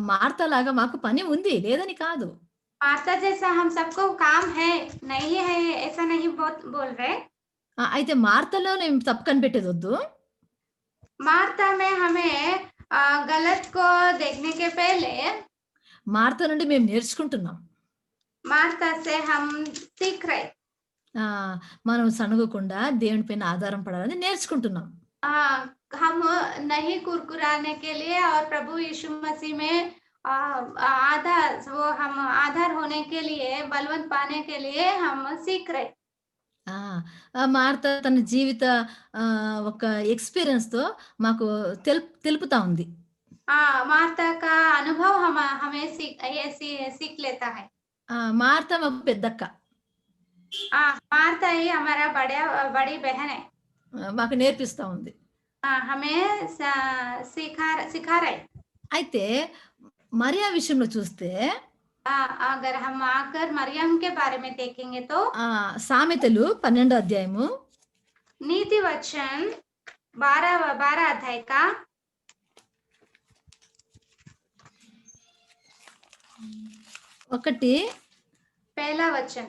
మార్తా లాగా మాకు పని ఉంది లేదని కాదు. मार्था जैसा हम सबको काम है नहीं है ऐसा नहीं बोल रहे। అయితే మార్తలో నేను తప్పు కనిపెట్టేదొద్దు. मार्था में हमें गलत को देखने के पहले మార్తా నుండి మేము నేర్చుకుంటున్నాం. मार्था से हम सीख रहे। మనం సణగకుండా దేవుని పైన ఆధారం పడాలని నేర్చుకుంటున్నాం. हम नहीं कुरकुराने के लिए और प्रभु यीशु मसीह में हम आधार होने के लिए बलवंत पाने के लिए हम सीख रहे। మార్తా తన జీవిత ఒక ఎక్స్‌పీరియన్స్‌తో మాకు తెలుపుతా ఉంది. मार्था का अनुभव हमें सीख लेता है। మార్తా మాకు పెద్దక్క. मार्था ही हमारा बड़ी बहन है। మాకు నేర్పిస్తా ఉంది. हमें सिखा रहे। అయితే మరియా విషయంలో చూస్తే अगर हम आकर मरियम के बारे में देखेंगे तो సామెతలు 12వ అధ్యాయము नीति वचन 12 अध्याय का 1 पहला वचन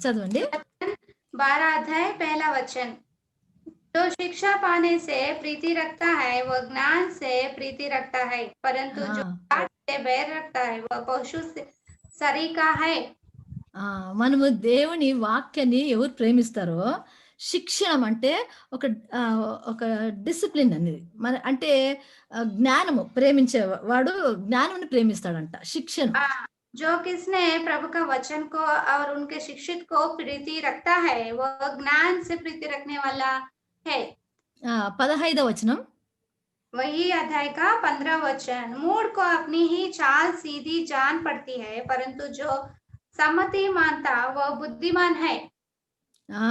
చదవండి. 12 अध्याय पहला वचन। जो शिक्षा पाने से प्रीति रखता है वह ज्ञान से प्रीति रखता है, परंतु जो ఆ! पाठ से बैर रखता है वह पशु से सरीका है। ఆ! మనము దేవుని వాక్యాన్ని ఎవరు ప్రేమిస్తారో శిక్షణం అంటే ఒక ఒక డిసిప్లిన్ అనేది. అంటే జ్ఞానము వాడు జ్ఞానముని ప్రేమిస్తాడంట. శిక్షణ. जो किसने प्रभु का वचन को और उनके शिक्षित को प्रीति रखता है वह ज्ञान से प्रीति रखने वाला है। 15వ వచనం. वही अध्याय का 15 वचन, मूढ़ को अपनी ही चाल सीधी जान पड़ती है, परंतु जो सम्मति मानता वह बुद्धिमान है। ఆ!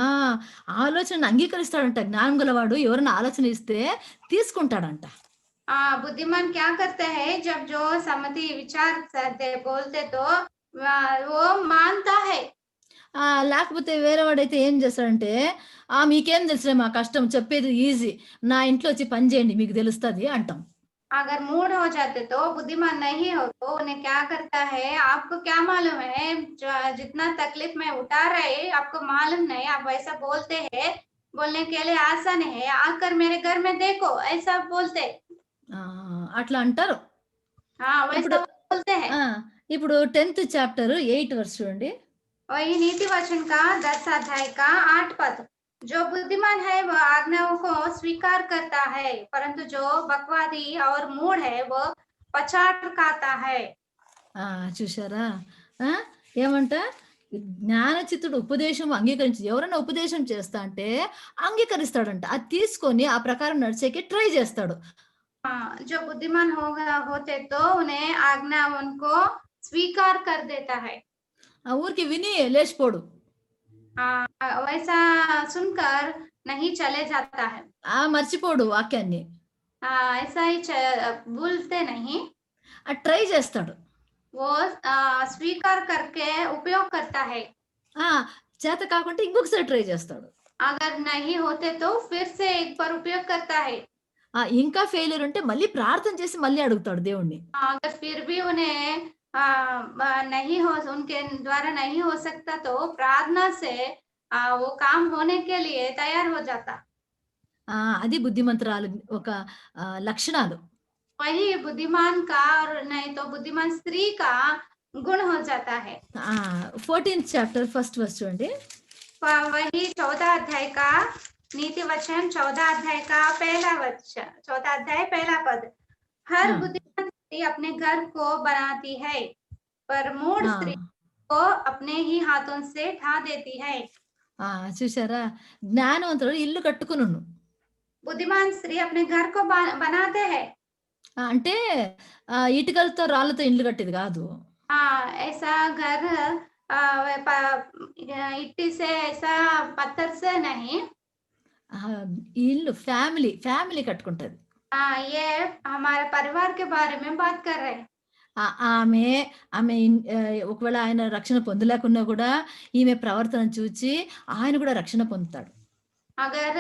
ఆలోచనను అంగీకరిస్తాడంట. జ్ఞానం గలవాడు ఎవరైనా ఆలోచన ఇస్తే తీసుకుంటాడంట. बुद्धिमान क्या करते हैं, जब जो सम्मति विचार करते बोलते तो वो मानता है। లేకపోతే వేరే వాడైతే ఏం చేస్తాడంటే, మీకేం తెలుసులే మా కష్టం చెప్పేది ఈజీ. నా ఇంట్లో వచ్చి పని చేయండి మీకు తెలుస్తది అంటాం. अगर मूड हो जाते तो बुद्धिमान नहीं हो तो उन्हें क्या करता है, आपको क्या मालूम है, जितना तकलीफ में उठा रहे आपको मालूम नहीं, आप वैसा बोलते हैं, बोलने के लिए आसान है, आकर मेरे घर में देखो, ऐसा बोलते। అట్లా అంటారు. वैसा बोलते हैं। ఇప్పుడు 10th చాప్టర్ 8 వర్స్ చూడండి. वही नीति वचन का 10 अध्याय का 8 पद, जो बुद्धिमान है वह आज्ञाओं को स्वीकार करता है, परंतु जो बकवादी और मूढ़ है वह पछाड़ खाता है। చూసారా? ఏమంట, జ్ఞానచిత్తుడు ఉపదేశం అంగీకరించి ఎవరైనా ఉపదేశం చేస్తా అంటే అంగీకరిస్తాడంట. అది తీసుకొని ఆ ప్రకారం నడిచేకి ట్రై చేస్తాడు. जो बुद्धिमान होते तो उन्हें आज्ञा उनको स्वीकार कर देता है। ఊరికి విని లేచిపోడు. वैसा सुनकर नहीं चले जाता है। మర్చిపోడు వాక్యాన్ని. ऐसा ही भूलते नहीं, ట్రై చేస్తాడు. वो स्वीकार करके उपयोग करता है। చేత కాకుంటే ఇంకొకసారి ట్రై చేస్తాడు. अगर नहीं होते तो फिर से एक बार उपयोग करता है। ఇంకా ఫెయిల్యూర్ ఉంటే మళ్ళీ ప్రార్థన చేసి మళ్ళీ అడుగుతాడు దేవుణ్ణి. अगर फिर भी उन्हें नहीं हो, उनके द्वारा नहीं हो सकता तो प्रार्थना से वो काम होने के लिए तैयार हो जाता। అది బుద్ధిమంతురాలు ఒక లక్షణాలు. वही बुद्धिमान का, और नहीं तो बुद्धिमान स्त्री का गुण हो जाता है। 14th చాప్టర్ 1st వర్స్ చూడండి. वही 14 अध्याय का नीति वचन 14 अध्याय का पहला वचन, 14 अध्याय पहला पद, हर बुद्धिमान स्त्री अपने घर को बनाती है, पर मूढ़ स्त्री को अपने ही हाथों से ढा देती है। చూసారా? జ్ఞానవంతుడు ఇల్లు కట్టుకును. बुद्धिमान स्त्री अपने घर को बनाते हैं। అంటే ఇటుకలతో రాళ్ళతో ఇల్లు కట్టేది కాదు. ऐसा घर इट्टी से, ऐसा पत्थर से नहीं। ఇల్లు ఫ్యామిలీ కట్టుకుంటది. ये हमारे परिवार के बारे में बात कर रहे हैं। ఆమె ఒకవేళ ఆయన రక్షణ పొందలేకున్నా కూడా ఈమె ప్రవర్తన చూచి ఆయన కూడా రక్షణ పొందుతాడు. अगर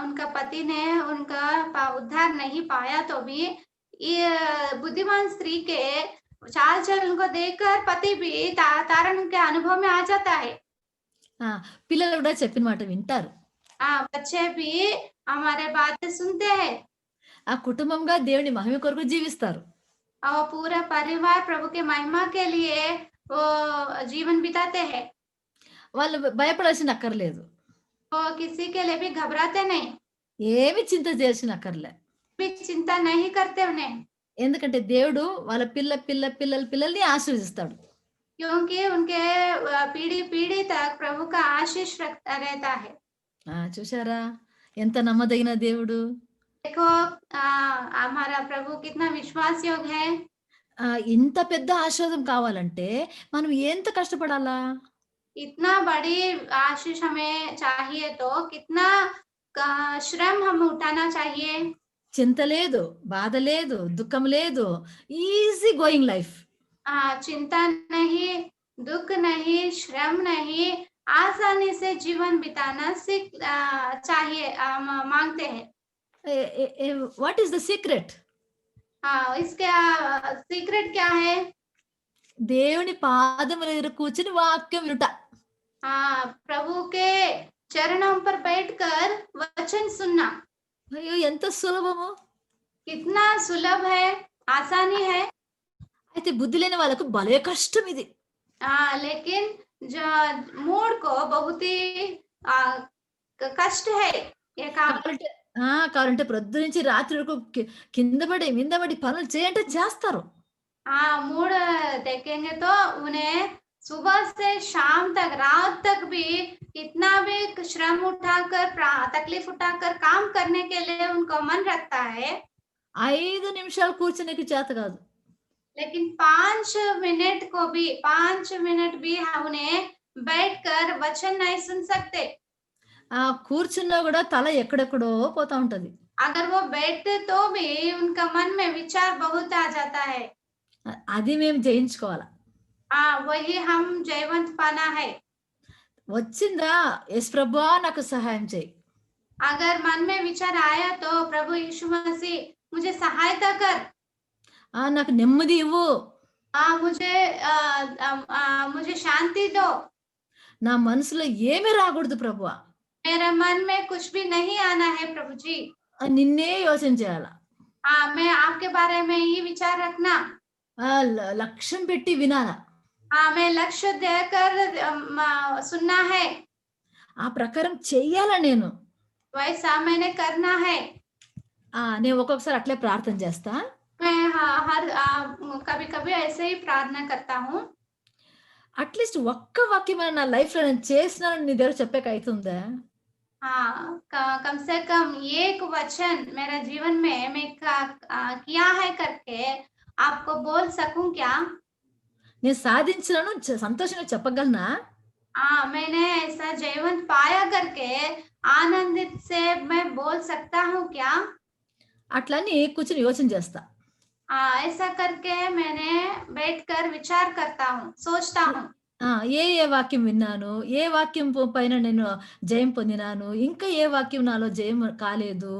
उनका पति ने उनका उद्धार नहीं पाया तो भी ये बुद्धिमान स्त्री के चाल चलन को देखकर पति भी तारण के अनुभव में आ जाता है। పిల్లలు కూడా చెప్పిన మాట వింటారు. बच्चे भी हमारे बातें सुनते हैं। కుటుంబంగా దేవుని మహిమ కొరకు జీవిస్తారు. और पूरा परिवार प्रभु के महिमा के लिए वो जीवन बिताते हैं। వాళ్ళు భయపడాల్సిన అక్కర్లేదు. वो किसी के लिए भी घबराते नहीं, ఏమి చింత చేసిన అక్కర్లే. भी चिंता नहीं करते उन्हें, ఎందుకంటే దేవుడు వాళ్ళ పిల్లల్ని ఆశీర్వదిస్తాడు. क्योंकि उनके पीढ़ी पीढ़ी तक प्रभु का आशीष रहता है। చూసారా ఎంత నమ్మదగిన దేవుడు. देखो हमारा प्रभु कितना विश्वास योग्य है। ఇంత పెద్ద ఆశీర్వాదం కావాలంటే మనం ఎంత కష్టపడాలా? इतना बड़ी आशीष हमें चाहिए तो कितना श्रम हम उठाना चाहिए। చింత లేదు, బాధ లేదు, దుఃఖం లేదు, ఈజీ గోయింగ్ లైఫ్. चिंता नहीं, दुख नहीं, श्रम नहीं, आसानी से जीवन बिताना चाहिए, मांगते हैं। What is the secret? इसका सीक्रेट क्या है? దేవుని పాదముల దగ్గర కూర్చుని వాక్యం వినుట. प्रभु के चरणों पर बैठकर वचन वचन सुनना అయ్యో! ఎంత సులభము. कितना सुलभ है, आसानी है। అయితే బుద్ధి లేని వాళ్ళకు భలే కష్టం ఇది. लेकिन जो मूड को बहुत ही आ, कष्ट है ये काम। కావాలంటే కావాలంటే ప్రొద్దునుంచి రాత్రి వరకు కింద పడి, మీద పడి పనులు చేయంటే చేస్తారు. मूड देखेंगे तो उन्हें सुबह से शाम तक, रात तक भी कितना भी श्रम उठाकर, तकलीफ उठाकर काम करने के लिए उनको मन रखता है। 5 నిమిషాలు కూర్చోనికి చేత కాదు. लेकिन 5 मिनट को भी 5 मिनट भी उन्हें बैठकर वचन नहीं सुन सकते। కూర్చున్నా కూడా తల ఎక్కడెక్కడో పోతా ఉంటది. अगर वो बैठते तो भी उनका मन में विचार बहुत आ जाता है। అది మేము జయించుకోవాలా. वही हम जयवंत पाना है। వచ్చిందా? యేసు ప్రభువా నాకు సహాయం చేయి. अगर मन में विचार आया तो प्रभु यीशु मसीह मुझे सहायता कर। నాకు నెమ్మది ఇవ్వు. मुझे शांति दो। నా మనసులో ఏమీ రాకూడదు ప్రభువా. मेरे मन में कुछ भी नहीं आना है प्रभु जी। నిన్నే యోచన చేయాలా. मैं आपके बारे में ही विचार रखना। లక్ష్యం పెట్టి వినాలా. मैं लक्ष्य देकर सुनना है। ఆ ప్రకారం చెయ్యాలా నేను. वैसा मैंने करना है। నేను ఒక్కొక్కసారి అట్లే ప్రార్థన చేస్తా. मैं हर कभी-कभी ऐसे ही प्रार्थना करता हूँ। అట్లీస్ట్ ఒక్క వాక్యమైన నా లైఫ్ లో నేను చేసినానని నీ దగ్గర చెప్పాక అవుతుందా? कम से कम एक वचन मेरा जीवन में मैं किया है करके आपको बोल सकूं क्या? నేను సాధించినాను సంతోషంగా చెప్పగలనా? मैंने ऐसा जयवंत पाया करके आनंदित से मैं बोल सकता हूँ क्या? అట్లని కూర్చొని యోచన చేస్తా. ऐसा करके मैंने बैठकर विचार करता हूँ, सोचता हूँ। ఏ వాక్యం విన్నాను, ఏ వాక్యం పైన నేను జయం పొందినాను, ఇంకా ఏ వాక్యం నాలో జయం కాలేదు,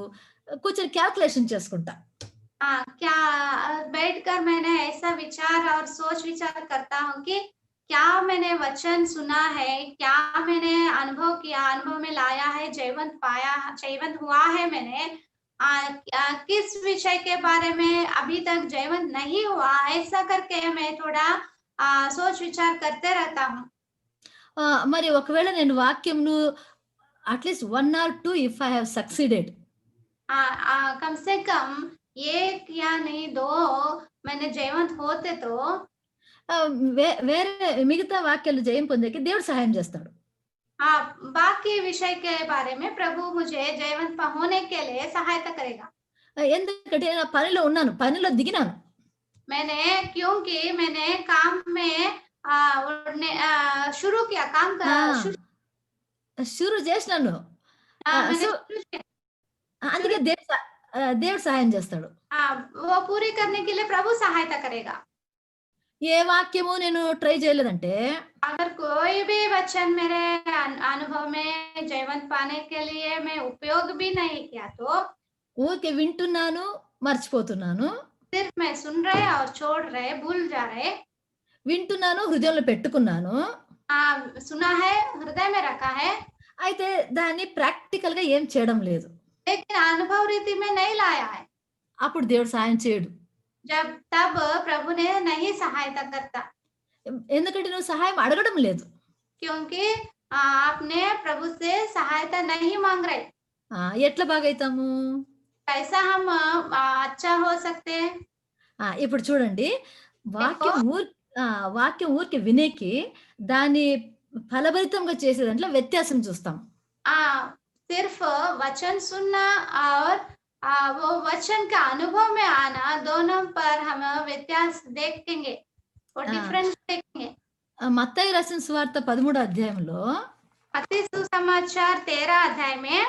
కూర్చొని క్యాల్కులేషన్ చేసుకుంటా. क्या बैठकर मैंने ऐसा विचार और सोच विचार करता हूँ कि क्या मैंने वचन सुना है, क्या मैंने अनुभव किया, अनुभव में लाया है, जयवंत पाया, जयवंत हुआ है मैंने, किस विषय के बारे में अभी तक जयवंत नहीं हुआ, ऐसा करके मैं थोड़ा सोच विचार करते रहता हूँ। మరి ఒకవేళ నేను వాక్యంను at least 1 or 2 if I have succeeded, कम से कम 1 या नहीं 2 मैंने जयवंत होते तो వేరే మిగతా వాక్యాలు జయం పొందేకి దేవుడు సహాయం చేస్తాడు. बाकी विषय के बारे में प्रभु मुझे जयवंत होने के लिए सहायता करेगा। ఎందుకంటే నేను పనిలో ఉన్నాను, పనిలో దిగినాను. क्योंकि मैंने काम में शुरू किया, काम शुरू చేసినాను. అందుకే దేవుడు సహాయం చేస్తాడు. वो पूरी करने के लिए प्रभु सहायता करेगा। ఏ వాక్యము నేను ట్రై చేయలేదంటే, अगर कोई भी वचन मेरे अनुभव में जयवंत पाने के लिए मैं उपयोग भी नहीं किया तो ఊరికే వింటున్నాను, మర్చిపోతున్నాను. सिर्फ मैं सुन रहे और छोड़ रहे, भूल जा रहे। వింటున్నాను, హృదయంలో పెట్టుకున్నాను. सुना है, हृदय में रखा है, అయితే దాన్ని ప్రాక్టికల్ గా ఏం చేయడం లేదు. लेकिन अनुभव रीति में नहीं लाया है। అప్పుడు దేవుడు సహాయం చేయడు. तब प्रभु ने नहीं सहायता करता। ఎందుకంటే నువ్వు సహాయం అడగడం లేదు. क्योंकि आपने प्रभु से सहायता नहीं मांग रहे। ఎట్లా బాగైతాము? कैसा हम अच्छा हो सकते हैं? ఇప్పుడు చూడండి, వాక్యం ఊరికి వినేకి దాన్ని ఫలభరితంగా చేసే దాంట్లో వ్యత్యాసం చూస్తాం. सिर्फ वचन सुनना और वो वचन का अनुभव में आना, दोनों पर हम व्यत्यास देखेंगे और डिफरेंस देखेंगे। మత్తయి రాసిన సువార్త 13వ అధ్యాయంలో मत्ती सुसमाचार 13 अध्याय में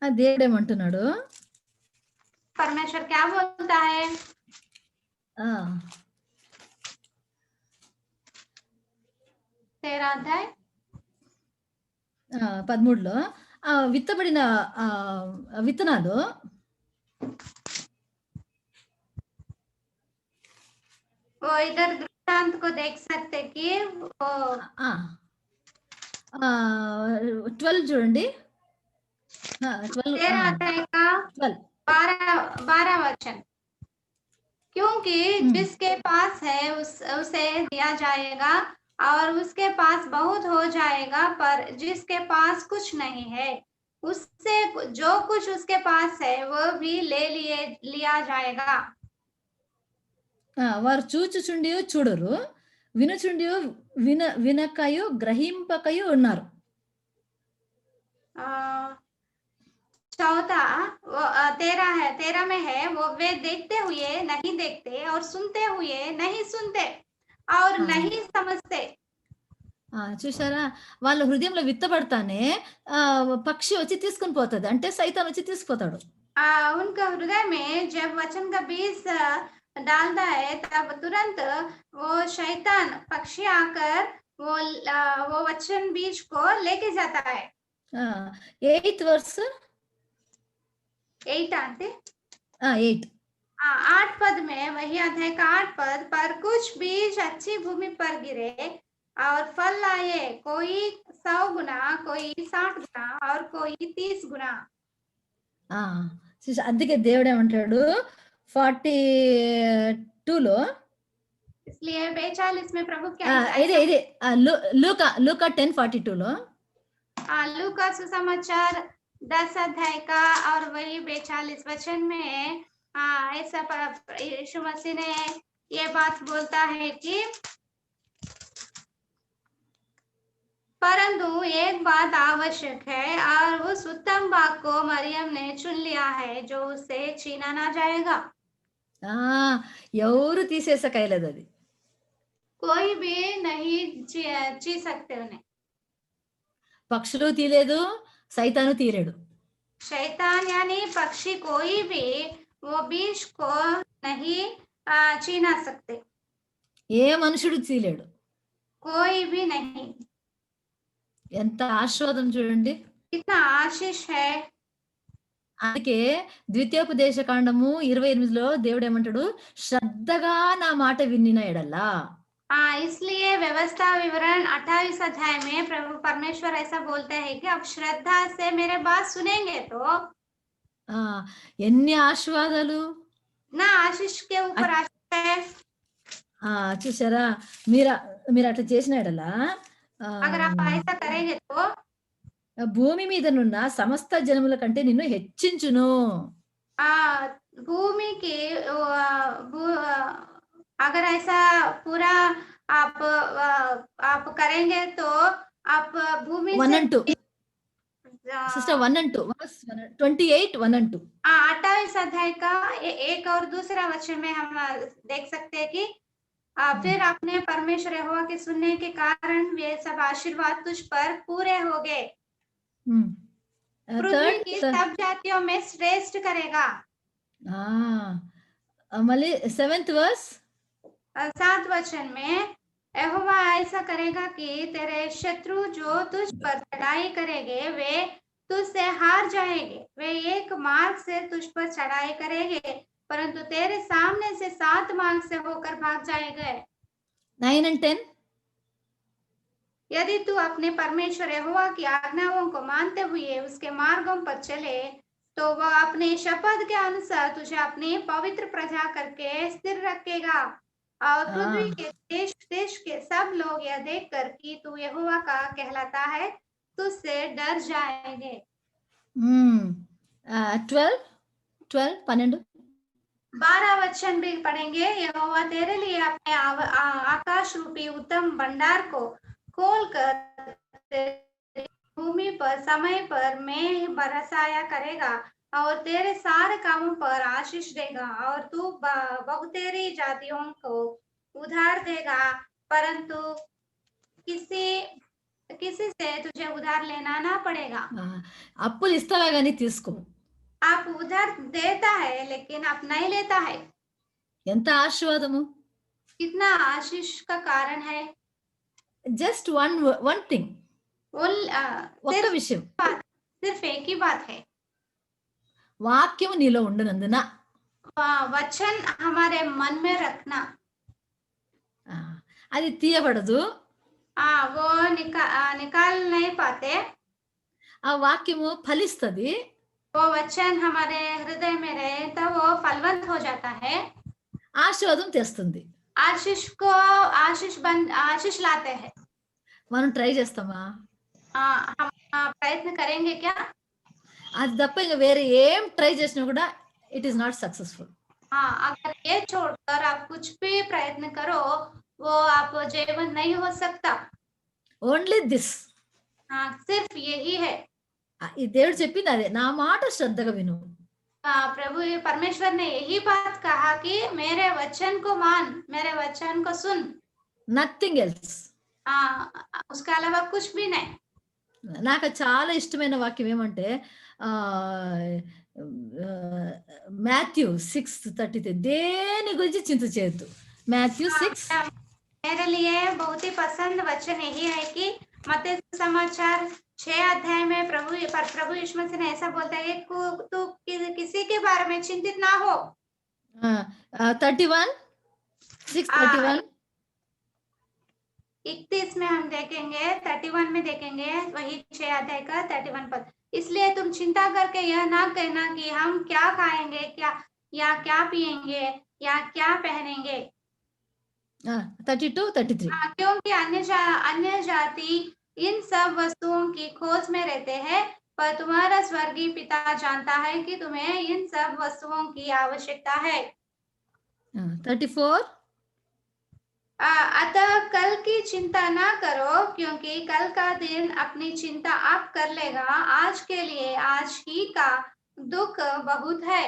దేవుడు ఏమంటున్నాడు? परमेश्वर क्या बोलता है? 13 अध्याय 13లో విత్తబడిన విత్తనాలు वो इधर दृष्टांत को देख सकते कि वो 12 చూడండి. 12 13 अध्याय का 12 12 वचन। क्योंकि हम्म, जिसके पास है उसे दिया जाएगा और उसके पास बहुत हो जाएगा, पर जिसके पास कुछ नहीं है उससे जो कुछ उसके पास है वो भी लिया जाएगा। వారు చూచుచుండియు చూడరు, వినుచుండియు వినకయు గ్రహింపకయు ఉన్నారు. अ, चौथा 13 में है, वो वे देखते हुए नहीं देखते और सुनते हुए नहीं सुनते और हाँ। नहीं समझते। చూసారా, వాళ్ళ హృదయంలో విత్తబడతానే పక్షి వచ్చి తీసుకుని పోతుంది, అంటే సైతాన్ వచ్చి తీసుకుపోతాడు. उनका हृदय में जब वचन का बीज डालता है तब तुरंत वो शैतान पक्षी आकर वो वचन बीज को लेके जाता है। 8th verse 8 आते 8. 8 पद में, वही अध्याय का 8 पद, पर कुछ बीज अच्छी भूमि पर गिरे और फल लाए, कोई 100 गुना, कोई 60 गुना और कोई 30 गुना। అందుకే దేవుడు ఏమంటాడు 42లో, इसलिए 42 में प्रभु क्या ఇదే లూకా 10:42లో, लूका सुसमाचार 10 अध्याय का और वही 42 वचन में ऐसा यीशु मसीह ने ये बात बोलता है कि परंतु एक बात आवश्यक है और उस उत्तम बात को मरियम ने चुन लिया है जो उसे छीना ना जाएगा। ఎవరు తీసేసకైలేదు అది. कोई भी नहीं ची सकते उन्हें। పక్షులు తీయలేదు, సైతాను తీయలేడు. शैतान यानी पक्षी कोई भी वो बीज को नहीं छीना सकते, ఏ మనుషుడు తీయలేడు. कोई भी नहीं। ఎంత ఆశీర్వాదం చూడండి. कितना आशीष है। అందుకే ద్వితీయోపదేశ కాండము 28లో దేవుడు ఏమంటాడు, శ్రద్ధగా నా మాట వినిన ఎడలా. इसलिए व्यवस्था विवरण 28 अध्याय में प्रभु परमेश्वर ऐसा बोलते हैं कि अब श्रद्धा से मेरे बात सुनेंगे तो ఎన్ని ఆశీర్వాదాలు. ना आशीष के ऊपर आशीष है। చూసారా, మీరు అట్లా చేసిన ఎడలా अगर आप ऐसा करेंगे तो భూమి మీద నున్న సమస్త జనముల కంటే నిన్ను హెచ్చించును. भूमि की अगर ऐसा पूरा आप करेंगे तो आप भूमि 1 से and 2 सिस्टर 1 and 2 28 1 and 2 28 अध्याय का एक और दूसरा वचन में हम देख सकते हैं कि फिर अपने परमेश्वर यहोवा के सुनने के कारण वे सब आशीर्वाद तुझ पर पूरे हो गए। पृथ्वी की सब जातियों में श्रेष्ठ करेगा। मళ్ళీ 7th verse 7 वचन में, यहोवा ऐसा करेगा कि तेरे शत्रु जो तुझ पर चढ़ाई करेंगे वे तुझसे हार जाएंगे, वे एक मार्ग से तुझ पर चढ़ाई करेंगे परंतु तेरे सामने से 7 मार्ग से होकर भाग जाएंगे। 9 and 10 यदि तू अपने परमेश्वर यहोवा की आज्ञाओं को मानते हुए उसके मार्गों पर चले तो वह अपने शपथ के अनुसार तुझे अपनी पवित्र प्रजा करके स्थिर रखेगा और पृथ्वी के देश के सब लोग यह देखकर कि तू यहोवा का कहलाता है तुझसे डर जाएंगे। 12 वचन भी पढ़ेंगे। यहोवा तेरे लिए अपने आकाश रूपी उत्तम भंडार को खोलकर भूमि पर समय पर मेघ बरसाया करेगा और तेरे सारे कामों पर आशीष देगा और तू बहुतेरी जातियों को उधार देगा परंतु किसी से तुझे उधार लेना ना पड़ेगा। అప్పులు ఇస్తావా గానీ తీసుకో. आप उधार देता है लेकिन आप नहीं लेता है। ఎంత ఆశీర్వాదము. कितना आशीष का कारण है। జస్ట్ వన్ థింగ్, ఒక్క విషయం, सिर्फ एक ही बात है, వాక్యం నీలో ఉండనందున, वचन हमारे मन में रखना। అది తీయబడదు, वो निकाल नहीं पाते, ఆ వాక్యము ఫలిస్తది. वो वचन हमारे हृदय में रहे तो वो फलवंत हो जाता है, ఆశీర్వాదం తెస్తుంది. आशीष लाते हैं। మనం ట్రై చేస్తామా? हम प्रयत्न करेंगे क्या? అది తప్ప ఇంక వేరే ఏం ట్రై చేసినా కూడా ఇట్ ఈస్ నాట్ సక్సెస్‌ఫుల్. हाँ, अगर ये छोड़कर आप कुछ भी प्रयत्न करो, वो आप जयवंत नहीं हो सकता। Only this. हाँ, सिर्फ यही है। ఈ దేవుడు చెప్పింది అదే. నా మాట శ్రద్ధగా విను. प्रभु परमेश्वर ने यही बात कहा कि मेरे वचन को मान, मेरे वचन को सुन। Nothing else. उसके अलावा कुछ भी नहीं। నాకు చాలా ఇష్టమైన వాక్యం ఏమంటే ఆహ్, ఆహ్, మాథ్యూ 6:33 దేని గురించి చింత చేయొద్దు. మాథ్యూ 6 मेरे लिए बहुत ही पसंद वचन यही है कि मत्ती समाचार 6 अध्याय में प्रभु यीशु मसीह ने ऐसा बोलता है कि तू किसी के बारे में चिंतित ना हो। 31 6:31 31 में हम देखेंगे, 31 में देखेंगे, वही 6 अध्याय का 31 पद। इसलिए तुम चिंता करके यह ना कहना कि हम क्या खाएंगे, क्या पिएंगे या क्या पहनेंगे। 32 33 क्योंकि अन्य जाति इन सब वस्तुओं की खोज में रहते हैं, पर तुम्हारा स्वर्गीय पिता जानता है कि तुम्हें इन सब वस्तुओं की आवश्यकता है। 34 अतः कल की चिंता ना करो, क्योंकि कल का दिन अपनी चिंता आप कर लेगा। आज के लिए आज ही का दुख बहुत है।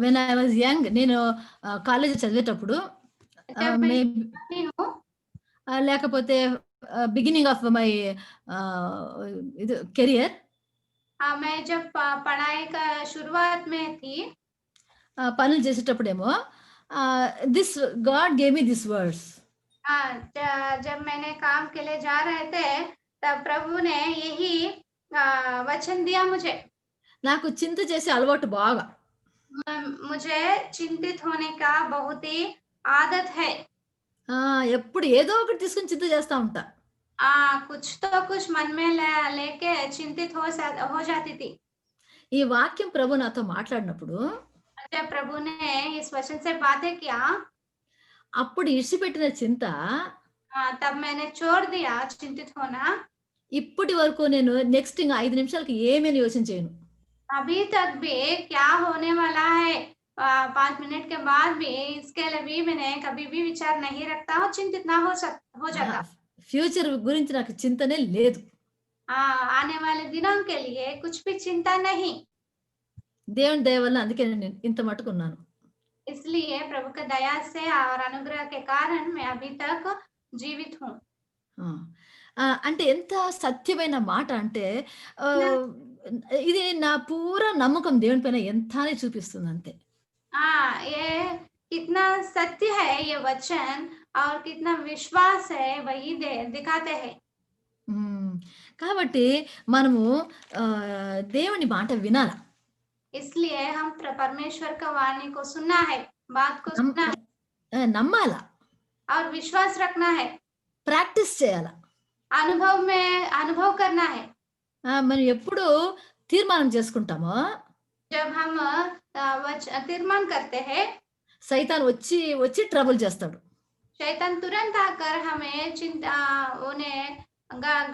వెన్ ఐ వాజ్ యంగ్, నేను కాలేజ్ చదివేటప్పుడు जब मैं మేబీ छोटी हूँ, లేకపోతే బిగినింగ్ ఆఫ్ మై ఇది కెరియర్, मैं जब पढ़ाई का शुरुआत में थी, పనులు చేసేటప్పుడేమో this God gave me this words. जब मैंने काम के लिए जा रहे थे, तब प्रभु ने यही वचन दिया मुझे। నాకు చింత చేసే అలవాటు బాగా. मुझे चिंतित होने का बहुत ही आदत है। ఎప్పుడు ఏదో ఒకటి తీసుకొని చింత చేస్తా ఉంటా. कुछ तो कुछ मन में लेके चिंतित हो जाती थी। ఈ వాక్యం ప్రభు నాతో మాట్లాడినప్పుడు जब प्रभु ने इस वचन से बातें किया, అప్పుడు ఇడిచిపెట్టిన చింత तब मैंने छोड़ दिया चिंतित होना। ఇప్పటి వరకు నేను నెక్స్ట్ ఇంకా 5 నిమిషాలకి ఏమీ యోచన చేయను. अभी तक भी क्या होने वाला है 5 मिनट के बाद भी इसके लिए भी मैंने कभी भी विचार नहीं रखता हूँ, चिंतित ना हो जाता। ఫ్యూచర్ గురించి నాకు చింతనే లేదు. आने वाले दिनों के लिए कुछ भी चिंता नहीं। దేవుని దయ వల్ల అందుకే నేను ఇంత మట్టుకున్నాను. इसलिए प्रभु के दया से और अनुग्रह के कारण मैं अभी तक जीवित हूँ। అంటే ఎంత సత్యమైన మాట అంటే ఇది నా పూర నమ్మకం దేవుని పైన ఎంత అని చూపిస్తుంది అంతే. ये कितना सत्य है ये वचन और कितना विश्वास है वही दिखाते हैं। కాబట్టి మనము దేవుని మాట వినాలి. इसलिए हम परमेश्वर का वाणी को सुनना है, बात को सुनना है, నమ్మాల, और विश्वास रखना है, ప్రాక్టీస్ చేయాల, अनुभव करना है। మనం ఎప్పుడు తీర్మానం చేసుకుంటామో, जब हम तीर्मान करते हैं, సైతాన్ వచ్చి ట్రబుల్ చేస్తాడు. शैतान तुरंत आकर हमें उन्हें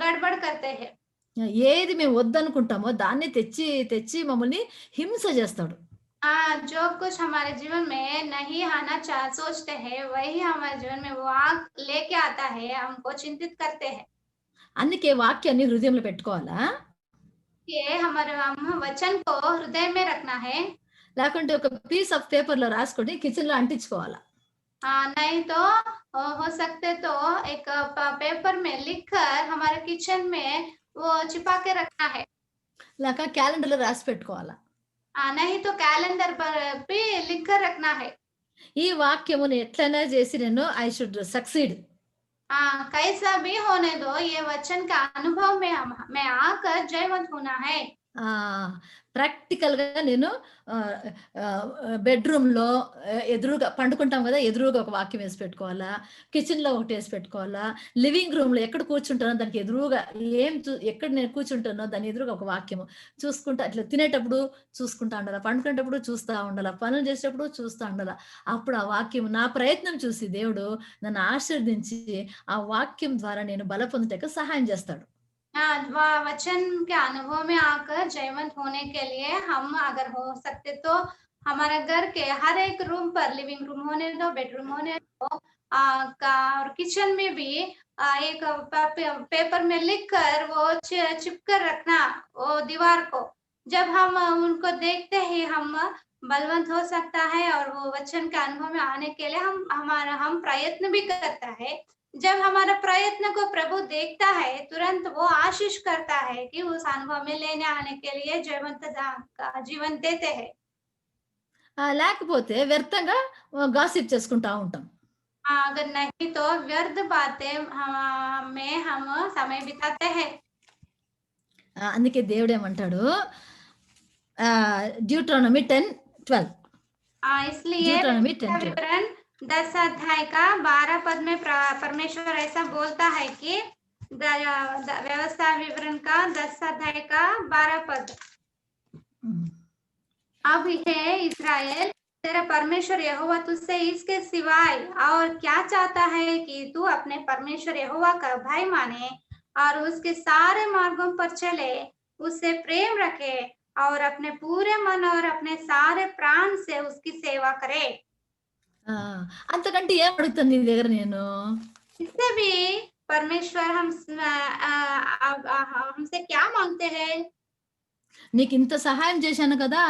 गड़बड़ करते हैं। ఏది మేము వద్దనుకుంటామో దాన్ని తెచ్చి మమ్మల్ని హింస చేస్తాడు. जो कुछ हमारे जीवन में नहीं आना सोचते हैं, वही हमारे जीवन में वो आग लेके आता है, हमको चिंतित करते हैं। అందుకే వాక్యాన్ని హృదయంలో పెట్టుకోవాలా. ये हमारे हम वचन को हृदय में रखना है, లేకుంటే ఒక పీస్ ఆఫ్ పేపర్ లో రాసుకొని కిచెన్ లో అంటించుకోవాలా. नहीं तो हो सकते तो एक पेपर में लिखकर हमारे किचन में वो छिपा के रखना है, లేక క్యాలెండర్ లో రాసి పెట్టుకోవాలా. नहीं तो कैलेंडर पर भी लिखकर रखना है। ఈ వాక్యమును ఎట్లైనా చేసి నేను ఐ షుడ్ సక్సీడ్. कैसा भी होने दो, ये वचन का अनुभव में मैं आकर जयवंत होना है. ప్రాక్టికల్‌గా నేను ఆహ్, బెడ్‌రూమ్‌లో ఎదురుగా పండుకుంటాం గదా! ఎదురుగా ఒక వాక్యం ఏసి పెట్టుకోవాలా, కిచెన్‌లో ఒకటేసి పెట్టుకోవాలా, లివింగ్ రూమ్‌లో ఎక్కడ కూర్చుంటానో దానికి ఎదురుగా ఎక్కడ నేను కూర్చుంటానో దాని ఎదురుగా ఒక వాక్యము చూసుకుంటా అట్లా తినేటప్పుడు చూసుకుంటా ఉండాల, పండుకునేటప్పుడు చూస్తా ఉండాల, పనులు చేసేటప్పుడు చూస్తా ఉండాల. అప్పుడు ఆ వాక్యం నా ప్రయత్నం చూసి దేవుడు నన్ను ఆశీర్వదించి, ఆ వాక్యం ద్వారా నేను బల పొందుటకు సహాయం జేస్తాడు. वचन के अनुभव में आकर जयवंत होने के लिए हम अगर हो सकते तो हमारे घर के हर एक रूम पर लिविंग रूम होने दो, बेडरूम होने दो, और किचन में भी एक पेपर में लिख कर वो चिप कर रखना वो दीवार को। जब हम उनको देखते ही हम बलवंत हो सकता है और वो वचन के अनुभव में आने के लिए हम प्रयत्न भी करता है। जब हमारा प्रयत्न को प्रभु देखता है, तुरंत वो आशीष करता है कि उस अनुभव में लेने आने के लिए जीवन देते हैं। లేకపోతే వ్యర్థంగా గాసిప్ చేసుకుంటా ఉంటాం. अगर नहीं तो व्यर्थ बातें में हम समय बिताते हैं। అందుకే దేవుడేమంటాడు డ్యూట్రానమీ 10:12 इसलिए డ్యూట్రానమీ व्यवस्था 10:12 विवरण 10 अध्याय का 12 पद में परमेश्वर ऐसा बोलता है कि व्यवस्था विवरण का 10 अध्याय का 12 पद। హ్మ్. अब हे इस्राएल, तेरा परमेश्वर यहोवा तुझसे इसके सिवाय और क्या चाहता है कि तू अपने परमेश्वर यहोवा का भय माने और उसके सारे मार्गों पर चले, उससे प्रेम रखे और अपने पूरे मन और अपने सारे प्राण से उसकी सेवा करे। ఆ! అంతకంటే ఏం అడుగుతాను నీ దగ్గర నేను? इससे भी परमेश्वर हमसे क्या मांगते हैं? నీకింత సహాయం చేశాను కదా!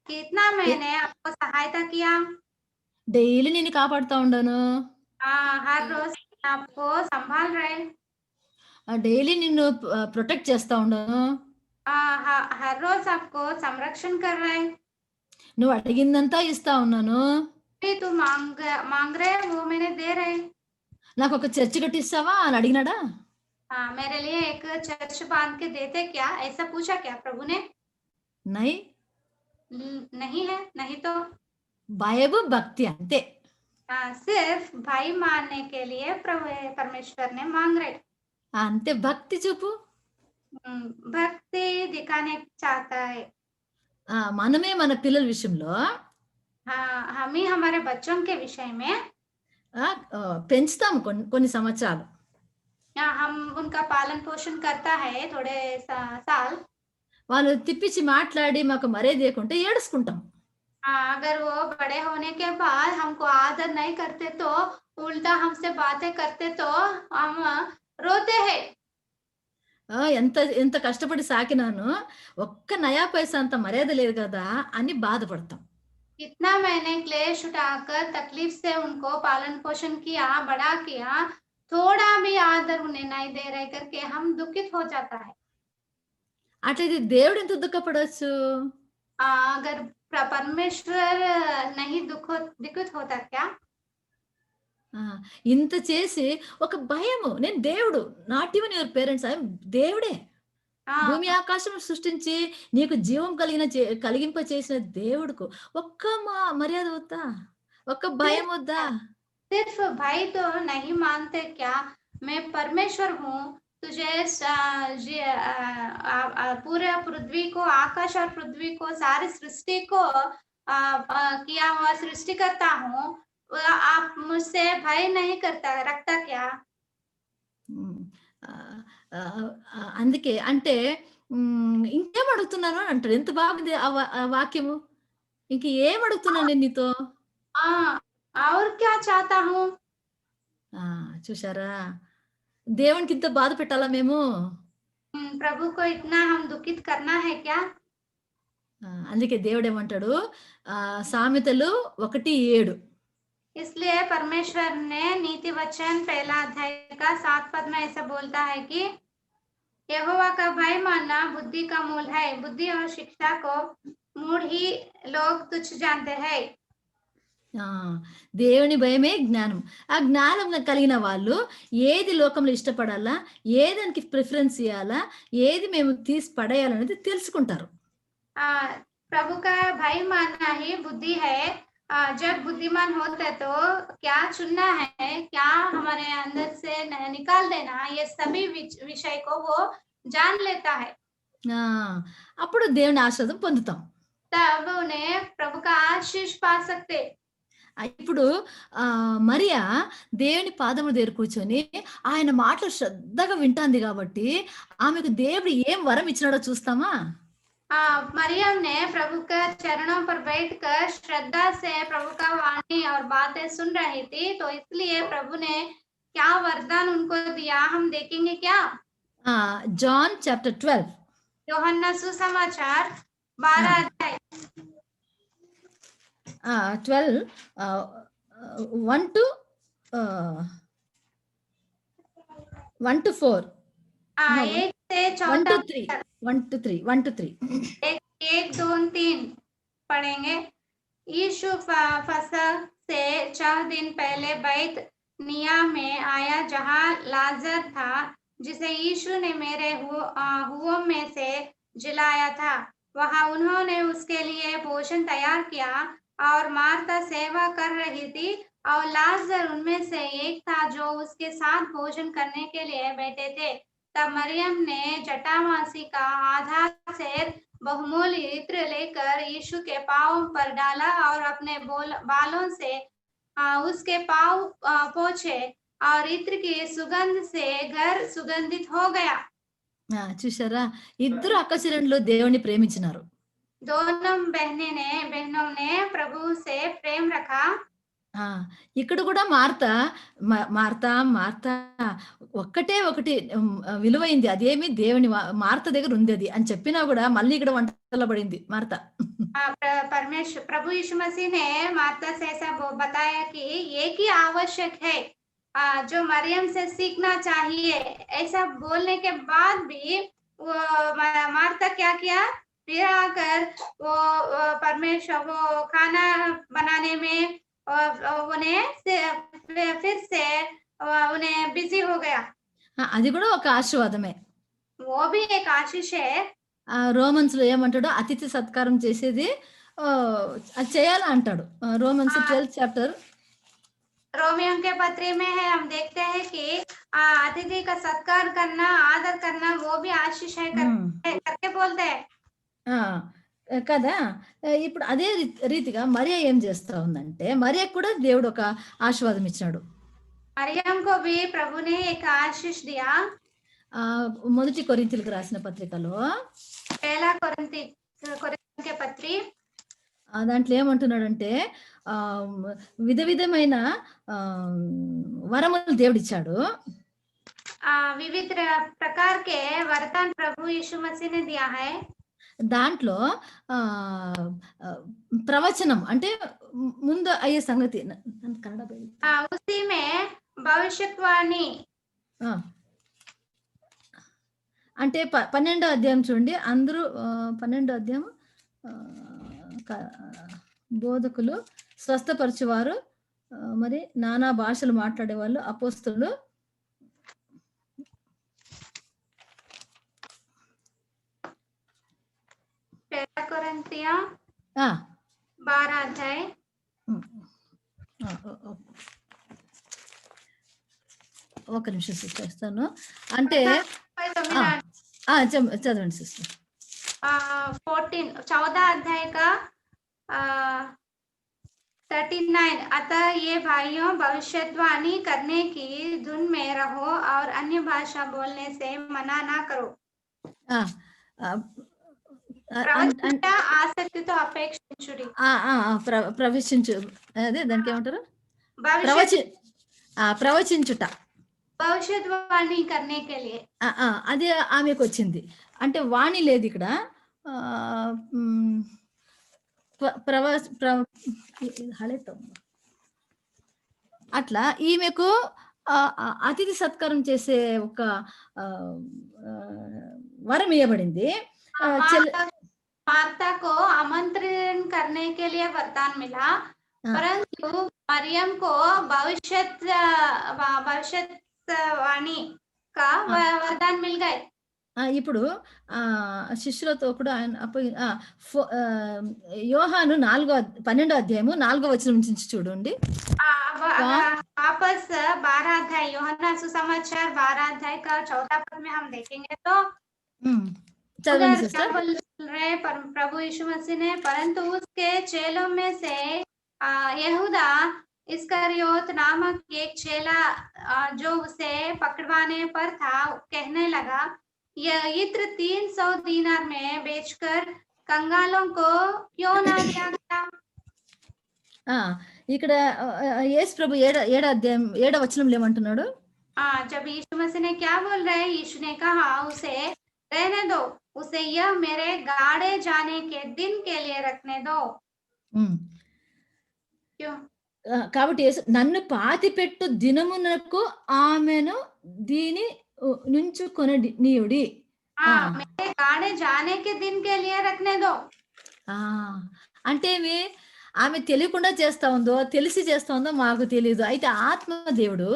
कि इतना ఎ मैंने आपको सहायता किया। డైలీ నిన్ను కాపాడుతా ఉండాను. हर रोज आपको संभाल रहे। డైలీ నిన్ను ప్రొటెక్ట్ చేస్తా ఉండాను. हर रोज आपको संरक्षण कर रहे हैं। నువ్వు అడిగిందంతా ఇస్తా ఉన్నాను. भी तू मांग रहे वो मैंने दे रहे। నాకొక చర్చ్ కట్టిస్తావా అని అడిగినాడా? हाँ, मेरे लिए एक चर्च बांध के देते क्या, ऐसा पूछा क्या प्रभु ने? నై नहीं है, नहीं तो భయము, భక్తి అంతే. सिर्फ भाई मानने के लिए प्रभु परमेश्वर ने मांग रहे। అంతే భక్తి చూపు. भक्ति दिखाने चाहता है। మనమే మన పిల్లల విషయంలో हाँ, हम ही हमारे बच्चों के विषय में పెంచుతాము కొన్ని కొన్ని సంవత్సరాలు. हम उनका पालन पोषण करता है थोड़े साल। వాళ్ళు తిప్పిచ్చి మాట్లాడి మాకు మర్యాదియకుంటే ఏడుసుకుంటాం. अगर वो बड़े होने के बाद हमको आदर नहीं करते तो उल्टा हमसे बातें करते तो हम रोते हैं। ఎంత ఎంత కష్టపడి సాకినాను. ఒక్క నయా పైసా అంత మర్యాద లేదు గదా! అని బాధపడతాం. कितना मैंने क्लेश उठाकर तकलीफ से उनको पालन पोषण किया, बड़ा किया, थोड़ा भी आदर उन्हें नहीं दे रहे करके हम दुखित हो जाता है। అట్లయితే దేవుడెంత దుఃఖపడొచ్చు? अगर परमेश्वर नहीं दुखित होता क्या? ఆ! ఇంత చేసి ఒక భయము. నేను దేవుడు. నాట్ ఈవెన్ యువర్ పేరెంట్స్ దేవుడే. हाँ, భూమి ఆకాశం సృష్టించి నీకు జీవం కలిగింప చేసిన దేవుడుకు ఒక్క మర్యాద వద్దా? ఒక్క భయం వద్దా? सिर्फ भाई तो नहीं मानते क्या? मैं परमेश्वर हूँ, तुझे पूरे पृथ्वी को, आकाश और पृथ्वी को, सारी सृष्टि को किया हुआ सृष्टि करता हूँ। आप मुझसे भय नहीं करता रखता क्या? హ్మ్. ఆహ్, ఆహ్, అందుకే అంటే ఇంకేం అడుగుతున్నాను అని అంటాడు. ఎంత బాగుంది ఆ వాక్యము. ఇంక ఏం అడుగుతున్నాను నేను నీతో? हाँ, और क्या चाहता हूँ? ఆ! చూసారా? దేవునికి ఇంత బాధ పెట్టాలా మేము? प्रभु को इतना हम दुखित करना है क्या? అందుకే దేవుడేమంటాడు సామెతలు 1:7 इसलिए परमेश्वर ने नीति वचन पहला अध्याय का 7 पद में ऐसा बोलता है कि यहोवा का भय मानना बुद्धि का मूल है। बुद्धि और शिक्षा को मूढ़ ही लोग तुच्छ जानते हैं। ఆ! దేవుని భయమే జ్ఞానం. ఆ జ్ఞానం కలిగిన వాళ్ళు ఏది లోకంలో ఇష్టపడాలా? ఏదానికి ప్రిఫరెన్స్ ఇయ్యాలా? ఏది మేము తీసి పడేయాలనేది తెలుసుకుంటారు. आ, प्रभु का भय मानना ही बुद्धि है। जब बुद्धिमान होते तो क्या चुनना है, क्या हमारे अंदर से निकाल देना, ये सभी विषय को वो जान लेता है। ఆ! అప్పుడు దేవుని ఆశీర్వాదం పొందుతాం. तब उन्हें प्रभु का आशीष पा सकते। ఇప్పుడు మరియా దేవుని పాదముల దగ్గర కూర్చొని ఆయన మాటలు శ్రద్ధగా వింటాంది కాబట్టి ఆమెకు దేవుడు ఏం వరం ఇచ్చినాడో చూస్తామా? मरियम ने प्रभु के चरणों पर बैठकर श्रद्धा से प्रभु का वाणी और बातें सुन रही थी, तो इसलिए प्रभु ने क्या वरदान उनको दिया हम देखेंगे क्या। జాన్ చాప్టర్ 12 యోహన్నా सुसमाचार 12 अध्याय 12 1 to 1 to 4 1 से 1 to 14 3 1 to 3 1 to 3 1 2 3 पढ़ेंगे। यीशु फसह से 4 दिन पहले बैतनिय्याह में आया, जहां लाजर था, जिसे यीशु ने मेरे हुओं में से जिलाया था। वहां उन्होंने उसके लिए भोजन तैयार किया और मार्था सेवा कर रही थी और लाजर उनमें से एक था जो उसके साथ भोजन करने के लिए बैठे थे। तब मरियम ने जटामासी का आधा सेर बहुमूल्य इत्र लेकर यीशु के पांव पर डाला और अपने बालों से उसके पांव पोंछे और इत्र की सुगंध से घर सुगंधित हो गया। చూసారా? ఇద్దరు అక్క చెల్లెళ్ళు దేవుని ప్రేమించినారు. दोनों बहनों ने प्रभु से प्रेम रखा। ఇక్కడ కూడా మార్తా మార్తా ఒక్కటే ఒకటి విలువైంది. అదేమి దేవుని మార్త దగ్గర ఉంది అది అని చెప్పినా కూడా మళ్ళీ ఇక్కడ వంటలో పడింది మార్తా. परमेश्वर प्रभु यीशु मसीह ने मार्था से ऐसा बताया कि एक ही आवश्यक है जो मरियम से सीखना चाहिए। ऐसा बोलने के बाद भी वो मार्था क्या किया, फिर आकर वो परमेश्वर वो खाना बनाने में उन्हें फिर से उन्हें बिजी हो गया। అది కూడా ఒక ఆశీర్వాదమే. वो भी एक आशीष है। రోమన్స్ లో ఏమంటాడు, అతిథి సత్కారం చేసేది అది చేయాలా అంటాడు. రోమన్స్ 12 చాప్టర్ रोमियो के पत्री में है, हम देखते हैं कि अतिथि का सत्कार करना, आदर करना वो भी आशीष है करके बोलते हैं కదా. ఇప్పుడు అదే రీతిగా మరియా ఏం చేస్తా ఉందంటే, మరియా కూడా దేవుడు ఒక ఆశీర్వాదం ఇచ్చాడు. मरियम को भी प्रभु ने एक आशीष दिया। మొదటి కొరింథీయులకు రాసిన పత్రికలో पहला కొరింథీ के पत्री దాంట్లో ఏమంటున్నాడంటే విధమైన వరములు దేవుడిచ్చాడు. विविध प्रकार के वरदान प्रभु यीशु मसीह ने दिया है। దాంట్లో ప్రవచనం అంటే ముందు అయ్యే సంగతి కన్నడ उसी में भविष्यवाणी అంటే 12వ అధ్యాయం చూడండి. అందరూ 12వ అధ్యాయం బోధకులు, స్వస్థపరచువారు, మరి నానా భాషలు మాట్లాడేవాళ్ళు, అపోస్తలులు, కొరింథీయ 12 అధ్యాయ ఒక నిమిషం చేస్తాను. అంటే చదవండి సిస్టర్. 14 अध्याय का 39। अतः ये भाइयों, भविष्यवाणी करने की धुन में रहो और अन्य भाषा बोलने से मना ना करो। ఆసక్తితో అపేక్షించుడి. ప్రవేశించు, అదే దానికి ఏమంటారు, ప్రవచించుట, భవిష్యద్వాణి करने के लिए అదే ఆమెకు వచ్చింది. అంటే వాణి లేదు ఇక్కడ. అట్లా ఈమెకు అతిథి సత్కారం చేసే ఒక వరం ఇవ్వబడింది. मार्था को आमंत्रण करने के लिए वरदान मिला, परंतु मरियम को भविष्यवाणी का ఆ! वरदान मिल गए। ఇప్పుడు శిష్యులతో కూడా ఆయన యోహాను 12 అధ్యాయము 4 వచనం నుంచి చూడండి. अब अगर वापस 12 अध्याय यूहन्ना सुसमाचार 12 अध्याय का 4 पद में हम देखेंगे तो చదవండి उधर क्या సిస్టర్. बोल रहे प्रभु यीशु मसीह ने, परंतु उसके चेलों में से यहूदा इस्करियोत नामक एक चेला जो उसे पकड़वाने पर था, कहने लगा, यह इत्र 300 दीनार में बेचकर कंगालों को क्यों ना दिया गया। ఇక్కడ యేసు ప్రభు 7 అధ్యాయం 7 వచనంలో ఏమంటున్నాడు? जब यीशु मसीह ने क्या बोल रहे हैं, यीशु ने कहा उसे रहने दो, उसे यह मेरे गाड़े जाने के दिन के लिए रखने दो। क्यों? కాబట్టి నన్ను పాతిపెట్టు దినమునకు ఆమెను దీని నుంచుకొననీయుడి. मेरे गाड़े जाने के दिन के लिए रखने दो। అంటే ఆమె తెలియకుండా చేస్తా ఉందో తెలిసి చేస్తా ఉందో మాకు తెలియదు. అయితే ఆత్మ దేవుడు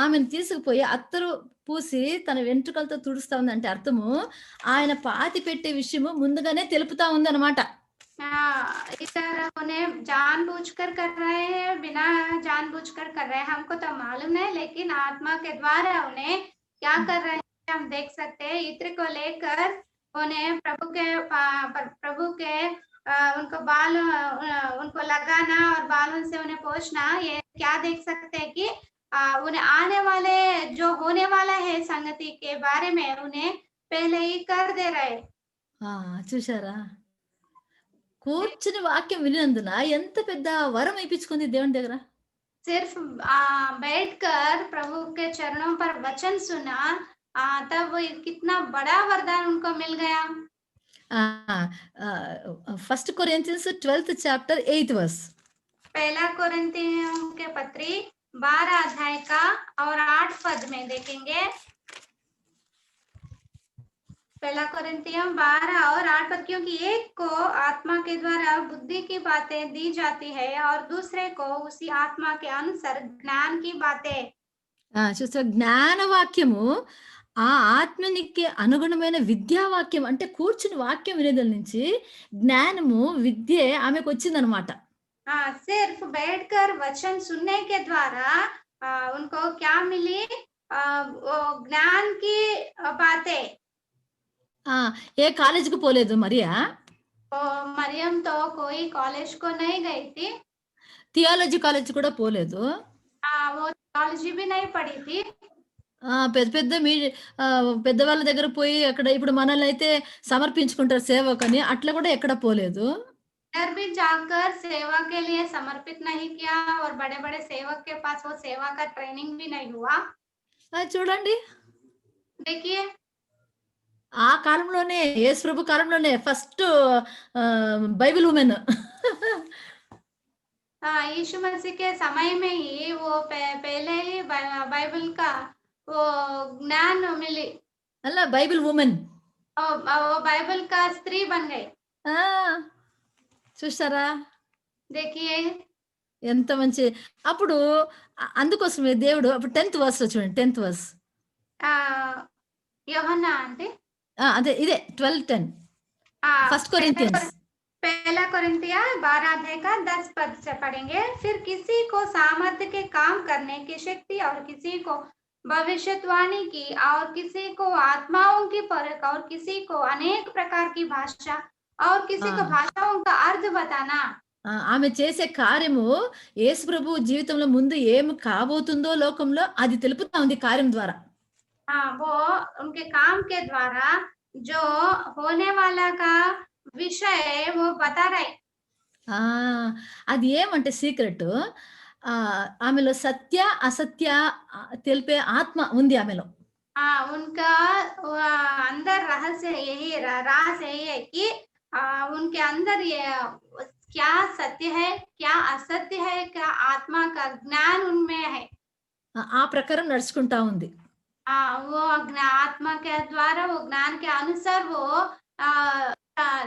ఆమెను తీసుకుపోయి అత్తరు పూసి తన వెంట్రుకలతో తుడుస్తా ఉంది. అంటే అర్థము ఆయన పాతి పెట్టే విషయము ముందుగానే తెలుపుతా ఉంది అనమాట. इधर उन्हें जानबूझकर कर रहे हैं, बिना जानबूझकर कर रहे हैं, हमको तो मालूम नहीं, लेकिन आत्मा के द्वारा उन्हें क्या कर रहे हैं हम देख सकते हैं। इत्र को लेकर उन्हें प्रभु के उनको बाल उनको लगाना और बालों से उन्हें पोंछना, ये क्या देख सकते हैं कि उन्हें आने वाले जो होने वाला है संगति के बारे में उन्हें पहले ही कर दे रहे। చూశారా, కూర్చుని వాక్యం వినినందున ఎంత పెద్ద వరం ఇప్పించుకుంది దేవుని దగ్గర. सिर्फ बैठकर प्रभु के चरणों पर वचन सुना, तब कितना बड़ा वरदान उनको मिल गया। First कोरिन्थियंस 12th chapter 8th verse, पहला कोरिन्थियों के पत्री 12 अध्याय का और 8 पद में देखेंगे। पहला कोरिन्थियों 12 और 8 पद, क्योंकि एक को आत्मा के द्वारा बुद्धि की बातें दी जाती है और दूसरे को उसी आत्मा के अनुसार ज्ञान की बातें। చూస్తే జ్ఞాన వాక్యము ఆ ఆత్మనికి అనుగుణమైన విద్యా వాక్యం, అంటే కూర్చుని వాక్యం వినేదల నుంచి జ్ఞానము విద్య ఆమెకు వచ్చిందనమాట. सिर्फ बैठकर वचन सुनने के द्वारा उनको क्या मिली, वो ज्ञान की बातें। ఏ కాలేజీకి పోలేదు మరియా. मरियम तो कोई कॉलेज को नहीं गई थी, థియాలజీ కాలేజ్ కూడా పోలేదు. वो थियोलॉजी भी नहीं पढ़ी थी। పెద్ద పెద్ద పెద్దవాళ్ళ దగ్గర పోయి అక్కడ ఇప్పుడు మనల్ని అయితే సమర్పించుకుంటారు సేవకని, అట్లా కూడా ఎక్కడ పోలేదు. इधर भी जाकर सेवा के लिए समर्पित नहीं किया और बड़े बड़े सेवक के पास वो सेवा का ट्रेनिंग भी नहीं हुआ। చూడండి, देखिए ఆ కాలంలోనే యేసు ప్రభు కాలంలోనే ఫస్ట్ బైబిల్ ఉమెన్. यीशु मसीह के समय में ही वो पहले ही बाइबल का वो ज्ञान मिली, అలా బైబిల్ ఉమెన్, वो बाइबल का स्त्री बन गई। చూస్తారా, देखिए ఎంత మంచి. అప్పుడు అందుకోసమే దేవుడు అప్పుడు 10th verse లో చూడండి, 10th verse, యోహన్నా అంటే అదే ఇదే 12:10 फर्स्ट कोरिन्थियंस। पहला कोरिन्थिया 12 अध्याय का 10 पद से पढ़ेंगे। फिर किसी को सामर्थ्य के काम करने की शक्ति और किसी को भविष्यवाणी की और किसी को आत्माओं की परख और किसी को अनेक प्रकार की भाषा और किसी को भाषाओं का अर्थ बताना। ఆమె చేసే కార్యము యేసు ప్రభు జీవితంలో ముందు ఏమి కాబోతుందో లోకంలో అది తెలుపుతా ఉంది కార్యం ద్వారా. वो उनके काम के द्वारा जो होने वाला का विषय वो बता रहे। అది ఏమంటే సీక్రెట్, ఆమెలో సత్య అసత్య తెలిపే ఆత్మ ఉంది ఆమెలో. उनका अंदर रहस्य यही राज यही है कि उनके अंदर ये क्या सत्य है क्या असत्य है, क्या आत्मा का ज्ञान उनमें है। ఆ ప్రకారం నడుచుకుంటా ఉంది. वो आत्मा के द्वारा वो ज्ञान के अनुसार वो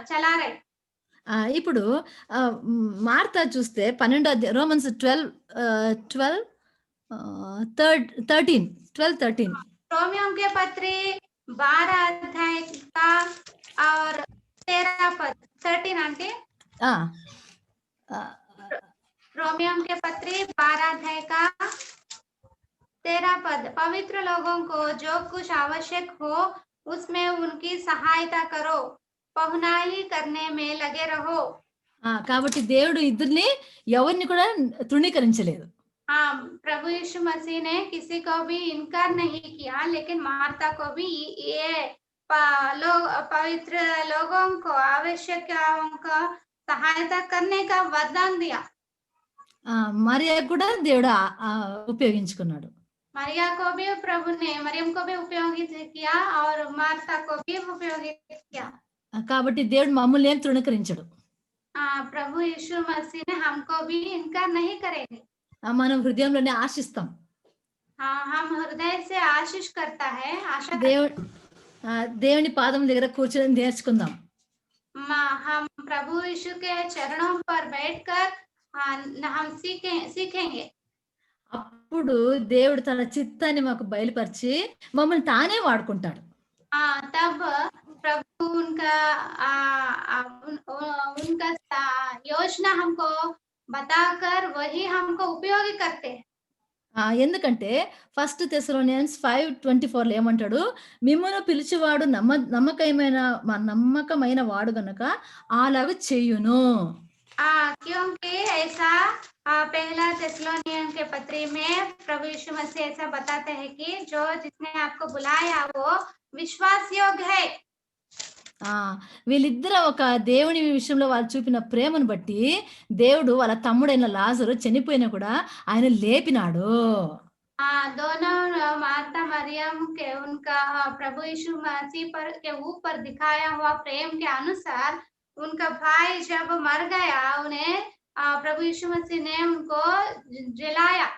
चला रहे। ఇప్పుడు మార్తా చూస్తే 12 రోమన్స్ 12 13 12-13 रोमियो के पत्री 12 अध्याय का और 13 पद 13 आंटी ఆ, ఆ, रोमियो के पत्री 12 अध्याय का 13 पद पवित्र लोगों को जो कुछ आवश्यक हो उसमें उनकी सहायता करो पहुनाई करने में लगे रहो కాబట్టి దేవుడు ఇద్దరిని ఎవరిని కూడా తృణీకరించలేదు. हाँ प्रभु यीशु मसीह ने किसी को भी इनकार नहीं किया लेकिन मार्ता को भी ये लोग पवित्र लोगों को आवश्यकताओं को सहायता करने का वरदान दिया మరియా కూడా దేవుడు ఉపయోగించుకున్నాడు. मरिया को भी प्रभु ने मरियम को भी उपयोगित किया और मार्ता को भी उपयोगित किया కాబట్టి దేవుడు మమ్మల్ని ఏం తృణీకరించడు. प्रभु यीशु मसीह ने हमको भी इनकार नहीं करेंगे మనం హృదయంలోనే ఆశిస్తాం. हाँ हम हृदय से आशीष करता है आशा దేవుని పాదం దగ్గర కూర్చొని నేర్చుకుందాం. हम प्रभु यीशु के चरणों पर बैठकर हम सीखेंगे అప్పుడు దేవుడు తన చిత్తాన్ని మాకు బయలుపరిచి మమ్మల్ని తానే వాడుకుంటాడు. तब प्रभु उनका योजना हमको बताकर वही हमको उपयोगी करते हैं ఎందుకంటే ఫస్ట్ థెస్సలోనియన్స్ 5:24 ఏమంటాడు, మిమ్మును పిలిచివాడు నమ్మకమైన వాడు గనుక అలాగూ చేయును. क्योंकि ऐसा पहला थेस्सलोनियन के पत्री में प्रभु यीशु मसीह ऐसा बताते हैं कि जो जिसने आपको बुलाया वो विश्वास योग्य है వీళ్ళిద్దరు ఒక దేవుని విషయంలో వాళ్ళు చూపిన ప్రేమను బట్టి దేవుడు వాళ్ళ తమ్ముడైన లాజరు చనిపోయినా కూడా ఆయన లేపినాడు. दोनों माता मरियम के उनका प्रभु यीशु मसीह पर के ऊपर दिखाया हुआ प्रेम के अनुसार उनका भाई जब मर गया उन्हें प्रभु यीशु मसीह ने उनको जलाया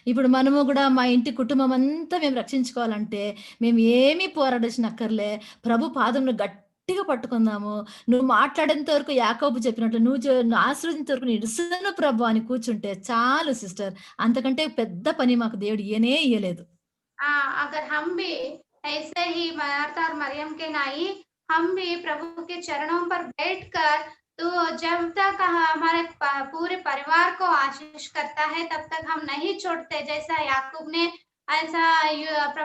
ఇప్పుడు మనము కూడా మా ఇంటి కుటుంబం అంతా మేము రక్షించుకోవాలంటే మేము ఏమీ పోరాడనక్కర్లే, ప్రభు పాదంలో గట్టిగా పట్టుకుందాము. నువ్వు మాట్లాడేంత వరకు యాకోబు చెప్పినట్లు నువ్వు ఆశీర్వదించేంత వరకు ఇడుసను ప్రభు అని కూర్చుంటే చాలు సిస్టర్. అంతకంటే పెద్ద పని మాకు దేవుడు ఇయ్యలేదు. अगर हम भी ऐसे ही मार्ता और मरियम के नाई हम भी प्रभु के चरणों पर बैठकर तो जब तक हमारे पूरे परिवार को आशीष करता है तब तक हम नहीं छोड़ते जैसा याकूब ने ऐसा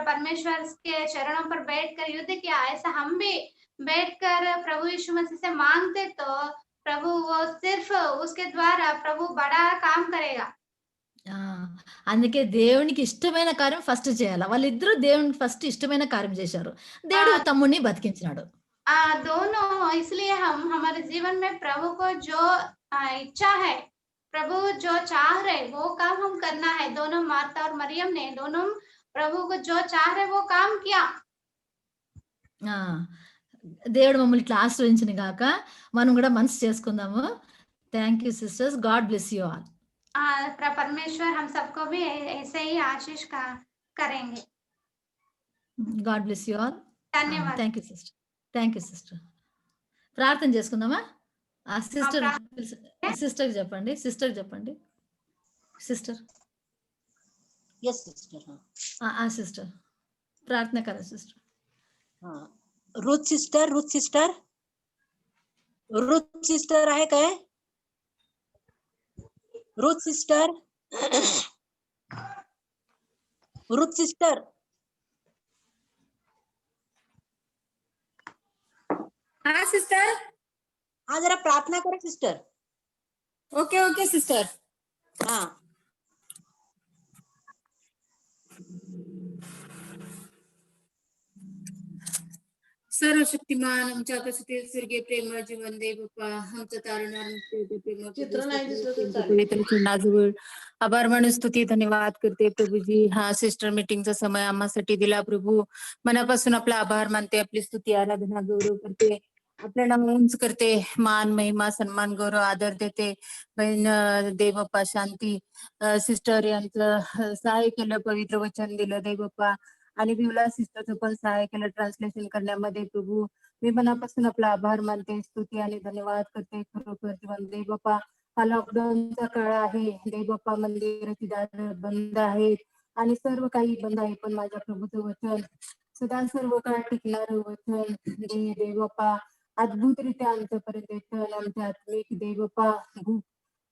परमेश्वर के चरणों पर बैठकर युद्ध किया ऐसा हम भी बैठकर प्रभु यीशु मसीह से मांगते तो प्रभु वो सिर्फ उसके द्वारा प्रभु बड़ा काम करेगा అందుకే దేవునికి ఇష్టమైన కార్యం ఫస్ట్ చేయాలి. వాళ్ళిద్దరూ దేవునికి ఫస్ట్ ఇష్టమైన కార్యం చేశారు. దేవుడు తమ్ముడిని బతికించినాడు. दोनों इसलिए हम हमारे जीवन में प्रभु को जो इच्छा है प्रभु जो चाह रहे वो काम हम करना है दोनों मार्ता और मरियम ने दोनों प्रभु को जो चाह रहे वो काम किया దేవుడు మమ్మల్ని ఇట్లా ఆశ్రయించిన గాక మనం కూడా మనసు చేసుకుందాము. Thank you sisters, God bless you all. परमेश्वर हम सबको भी ऐसे ही आशीष का करेंगे. God bless you all. धन्यवाद. Thank you sister. Thank you sister. ప్రార్థన చేసుకుందామా? సిస్టర్ చెప్పండి. Sister yes sister. सिस्टर प्रार्थना करा सिस्टर. रुथ सिस्टर आहे काय? रुथ सिस्टर हाँ सिस्टर. हाँ जरा प्रार्थना करा सिस्टर. Okay sister. हाँ सर्वशक्तिमान आमच्या कसते स्वर्गीय प्रेम जीवन दे बाप्पा आमचं तारणाजवळ आभार मानून स्तुती धन्यवाद करते प्रभूजी. हा सिस्टर मीटिंगचा समय आम्हासाठी दिला प्रभू. मनापासून आपला आभार मानते, आपली स्तुती आराधना गौरव करते, आपल्या नाम उंच करते, मान महिमा सन्मान गौरव आदर देते. बहीण देव बाप्पा शांती सिस्टर यांचं सहाय्य केलं, पवित्र वचन दिलं देव बाप्पा आणि विवला सिस्टरचं पण सहाय्य केलं ट्रान्सलेशन करण्यामध्ये प्रभू. मी मनापासून आपला आभार मानते, स्तुती आणि धन्यवाद करते. खरोखर जीवन देव बाप्पा, हा लॉकडाऊनचा काळ आहे. देव बाप्पा, मंदिराची दार बंद आहेत आणि सर्व काही बंद आहे, पण माझ्या प्रभूचं वचन सदा सर्व काळ टिकणारं वचन देव बाप्पा अद्भुतरित्या आमच्यापर्यंत येतं. आमच्या आत्मिक देव बाप्पा भूक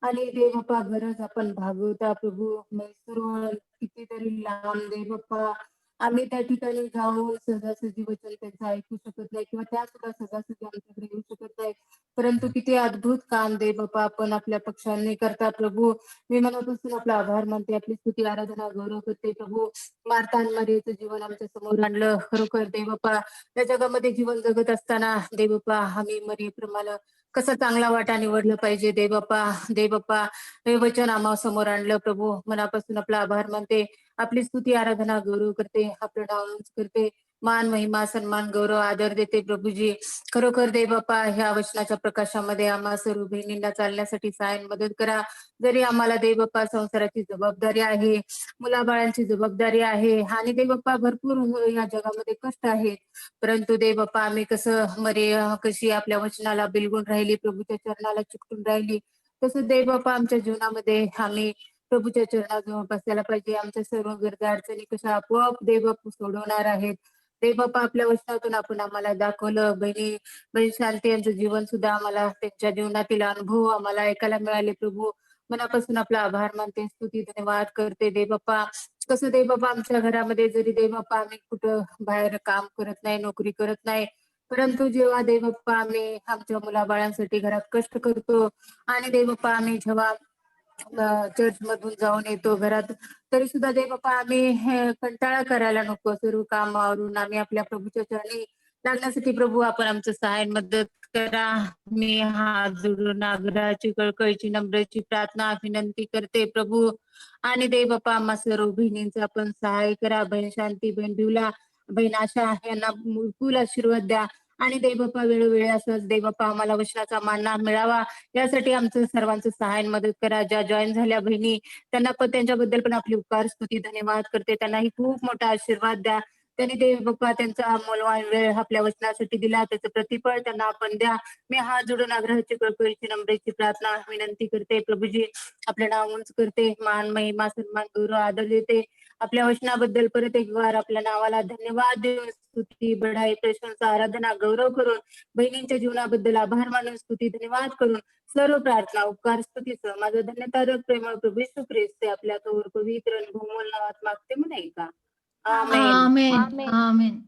आणि देव बाप्पा गरज आपण भागवता प्रभू. मैसूरवर कितीतरी लांब देव बाप्पा आम्ही त्या ठिकाणी जाऊन सहजासहजी वचन त्यांचं ऐकू शकत नाही किंवा त्या सुद्धा सहजासहजी आमच्याकडे येऊ शकत नाही, परंतु किती अद्भुत काम देव बाप्पा आपण आपल्या पक्षांनी करता प्रभू. मी मनापासून आपला आभार मानते, आपली स्तुती आराधना गौरव करते प्रभू. मार्था आणि मरियेचं जीवन आमच्या समोर आणलं. खरोखर देव बाप्पा या जगामध्ये जीवन जगत असताना देव बाप्पा आम्ही मरियेप्रमाणे कसा चांगला वाटा निवडलं पाहिजे देव बाप्पा. देव बाप्पा हे वचन आम्हा समोर आणलं प्रभू. मनापासून आपला आभार मानते, आपली स्तुती आराधना गौरव करते, आपलं नाव उंच करते, मान महिमा सन्मान गौरव आदर देते प्रभूजी. खरोखर देव बाप्पा ह्या वचनाच्या प्रकाशामध्ये आम्हा सर्व बहिणींना चालण्यासाठी सहाय्य मदत करा. जरी आम्हाला देव बाप्पा संसाराची जबाबदारी आहे, मुलाबाळांची जबाबदारी आहे आणि देव बाप्पा भरपूर या जगामध्ये कष्ट आहेत, परंतु देव बाप्पा आम्ही कसं कशी आपल्या वचनाला बिलगून राहिली, प्रभूच्या चरणाला चिकटून राहिली, तसं देव बाप्पा आमच्या जीवनामध्ये आम्ही प्रभूच्या चरणाजवळ बसायला पाहिजे. आमच्या सर्व गरजा अडचणी कशा आपोआप देव बाप्पा सोडवणार आहेत. देव बाप्पा आपल्या वचनातून आपण आम्हाला दाखवलं. बहीण शांती यांचं जीवन सुद्धा आम्हाला त्यांच्या जीवनातील अनुभव आम्हाला ऐकायला मिळाले प्रभू. मनापासून आपला आभार मानते, स्तुती धन्यवाद करते देव बाप्पा. कसं देव बाप्पा आमच्या घरामध्ये जरी देव बाप्पा आम्ही कुठं बाहेर काम करत नाही, नोकरी करत नाही, परंतु जेव्हा देव बाप्पा आम्ही आमच्या मुलाबाळांसाठी घरात कष्ट करतो आणि देव बाप्पा आम्ही जेव्हा चर्च मधून जाऊन येतो घरात, तरी सुद्धा देव बाप्पा आम्ही कंटाळा करायला नको. सर्व कामावरून आम्ही आपल्या प्रभूच्या चरणी लागण्यासाठी प्रभू आपण आमचं सहाय्य मदत करा. मी हात जोडून आग्रहाची कळकळीची नम्राची प्रार्थना विनंती करते प्रभू. आणि देव बाप्पा आम्हा सर्व बहिणींचा आपण सहाय्य करा. बहीण शांती, बहीण बिवला, बहीण आशा यांना मुलकुल आशीर्वाद द्या. आणि देव बाप्पा वेळोवेळी असंच देव बाप्पा आम्हाला वचनाचा मानना मिळावा यासाठी आमचं सर्वांचं सहाय्य मदत करा. ज्या जॉईन झाल्या बहिणी त्यांना पण त्यांच्याबद्दल पण आपली उपकार स्तुती धन्यवाद करते. त्यांनाही खूप मोठा आशीर्वाद द्या. त्यांनी देव बाप्पा त्यांचा मौल्यवान वेळ आपल्या वचनासाठी दिला, त्याचं प्रतिफळ त्यांना आपण द्या. मी हात जोडून आग्रहाची कळकळीची नम्राची प्रार्थना विनंती करते प्रभूजी. आपलं नाव उंच करते, मान महिमा सन्मान गौरव आदर देते. आपल्या वचनाबद्दल परत एक वार आपल्या नावाला धन्यवाद देऊन स्तुती बढाई प्रशंसा आराधना गौरव करून बहिणींच्या जीवनाबद्दल आभार मानून स्तुती धन्यवाद करून सर्व प्रार्थना उपकार स्तुतीचं माझं धन्यतारक प्रेमळ प्रभू येशू ख्रिस्त आपल्या तोवर पवित्र बहुमोल नावात मागते म्हणे का. आमेन. आमेन. आमेन.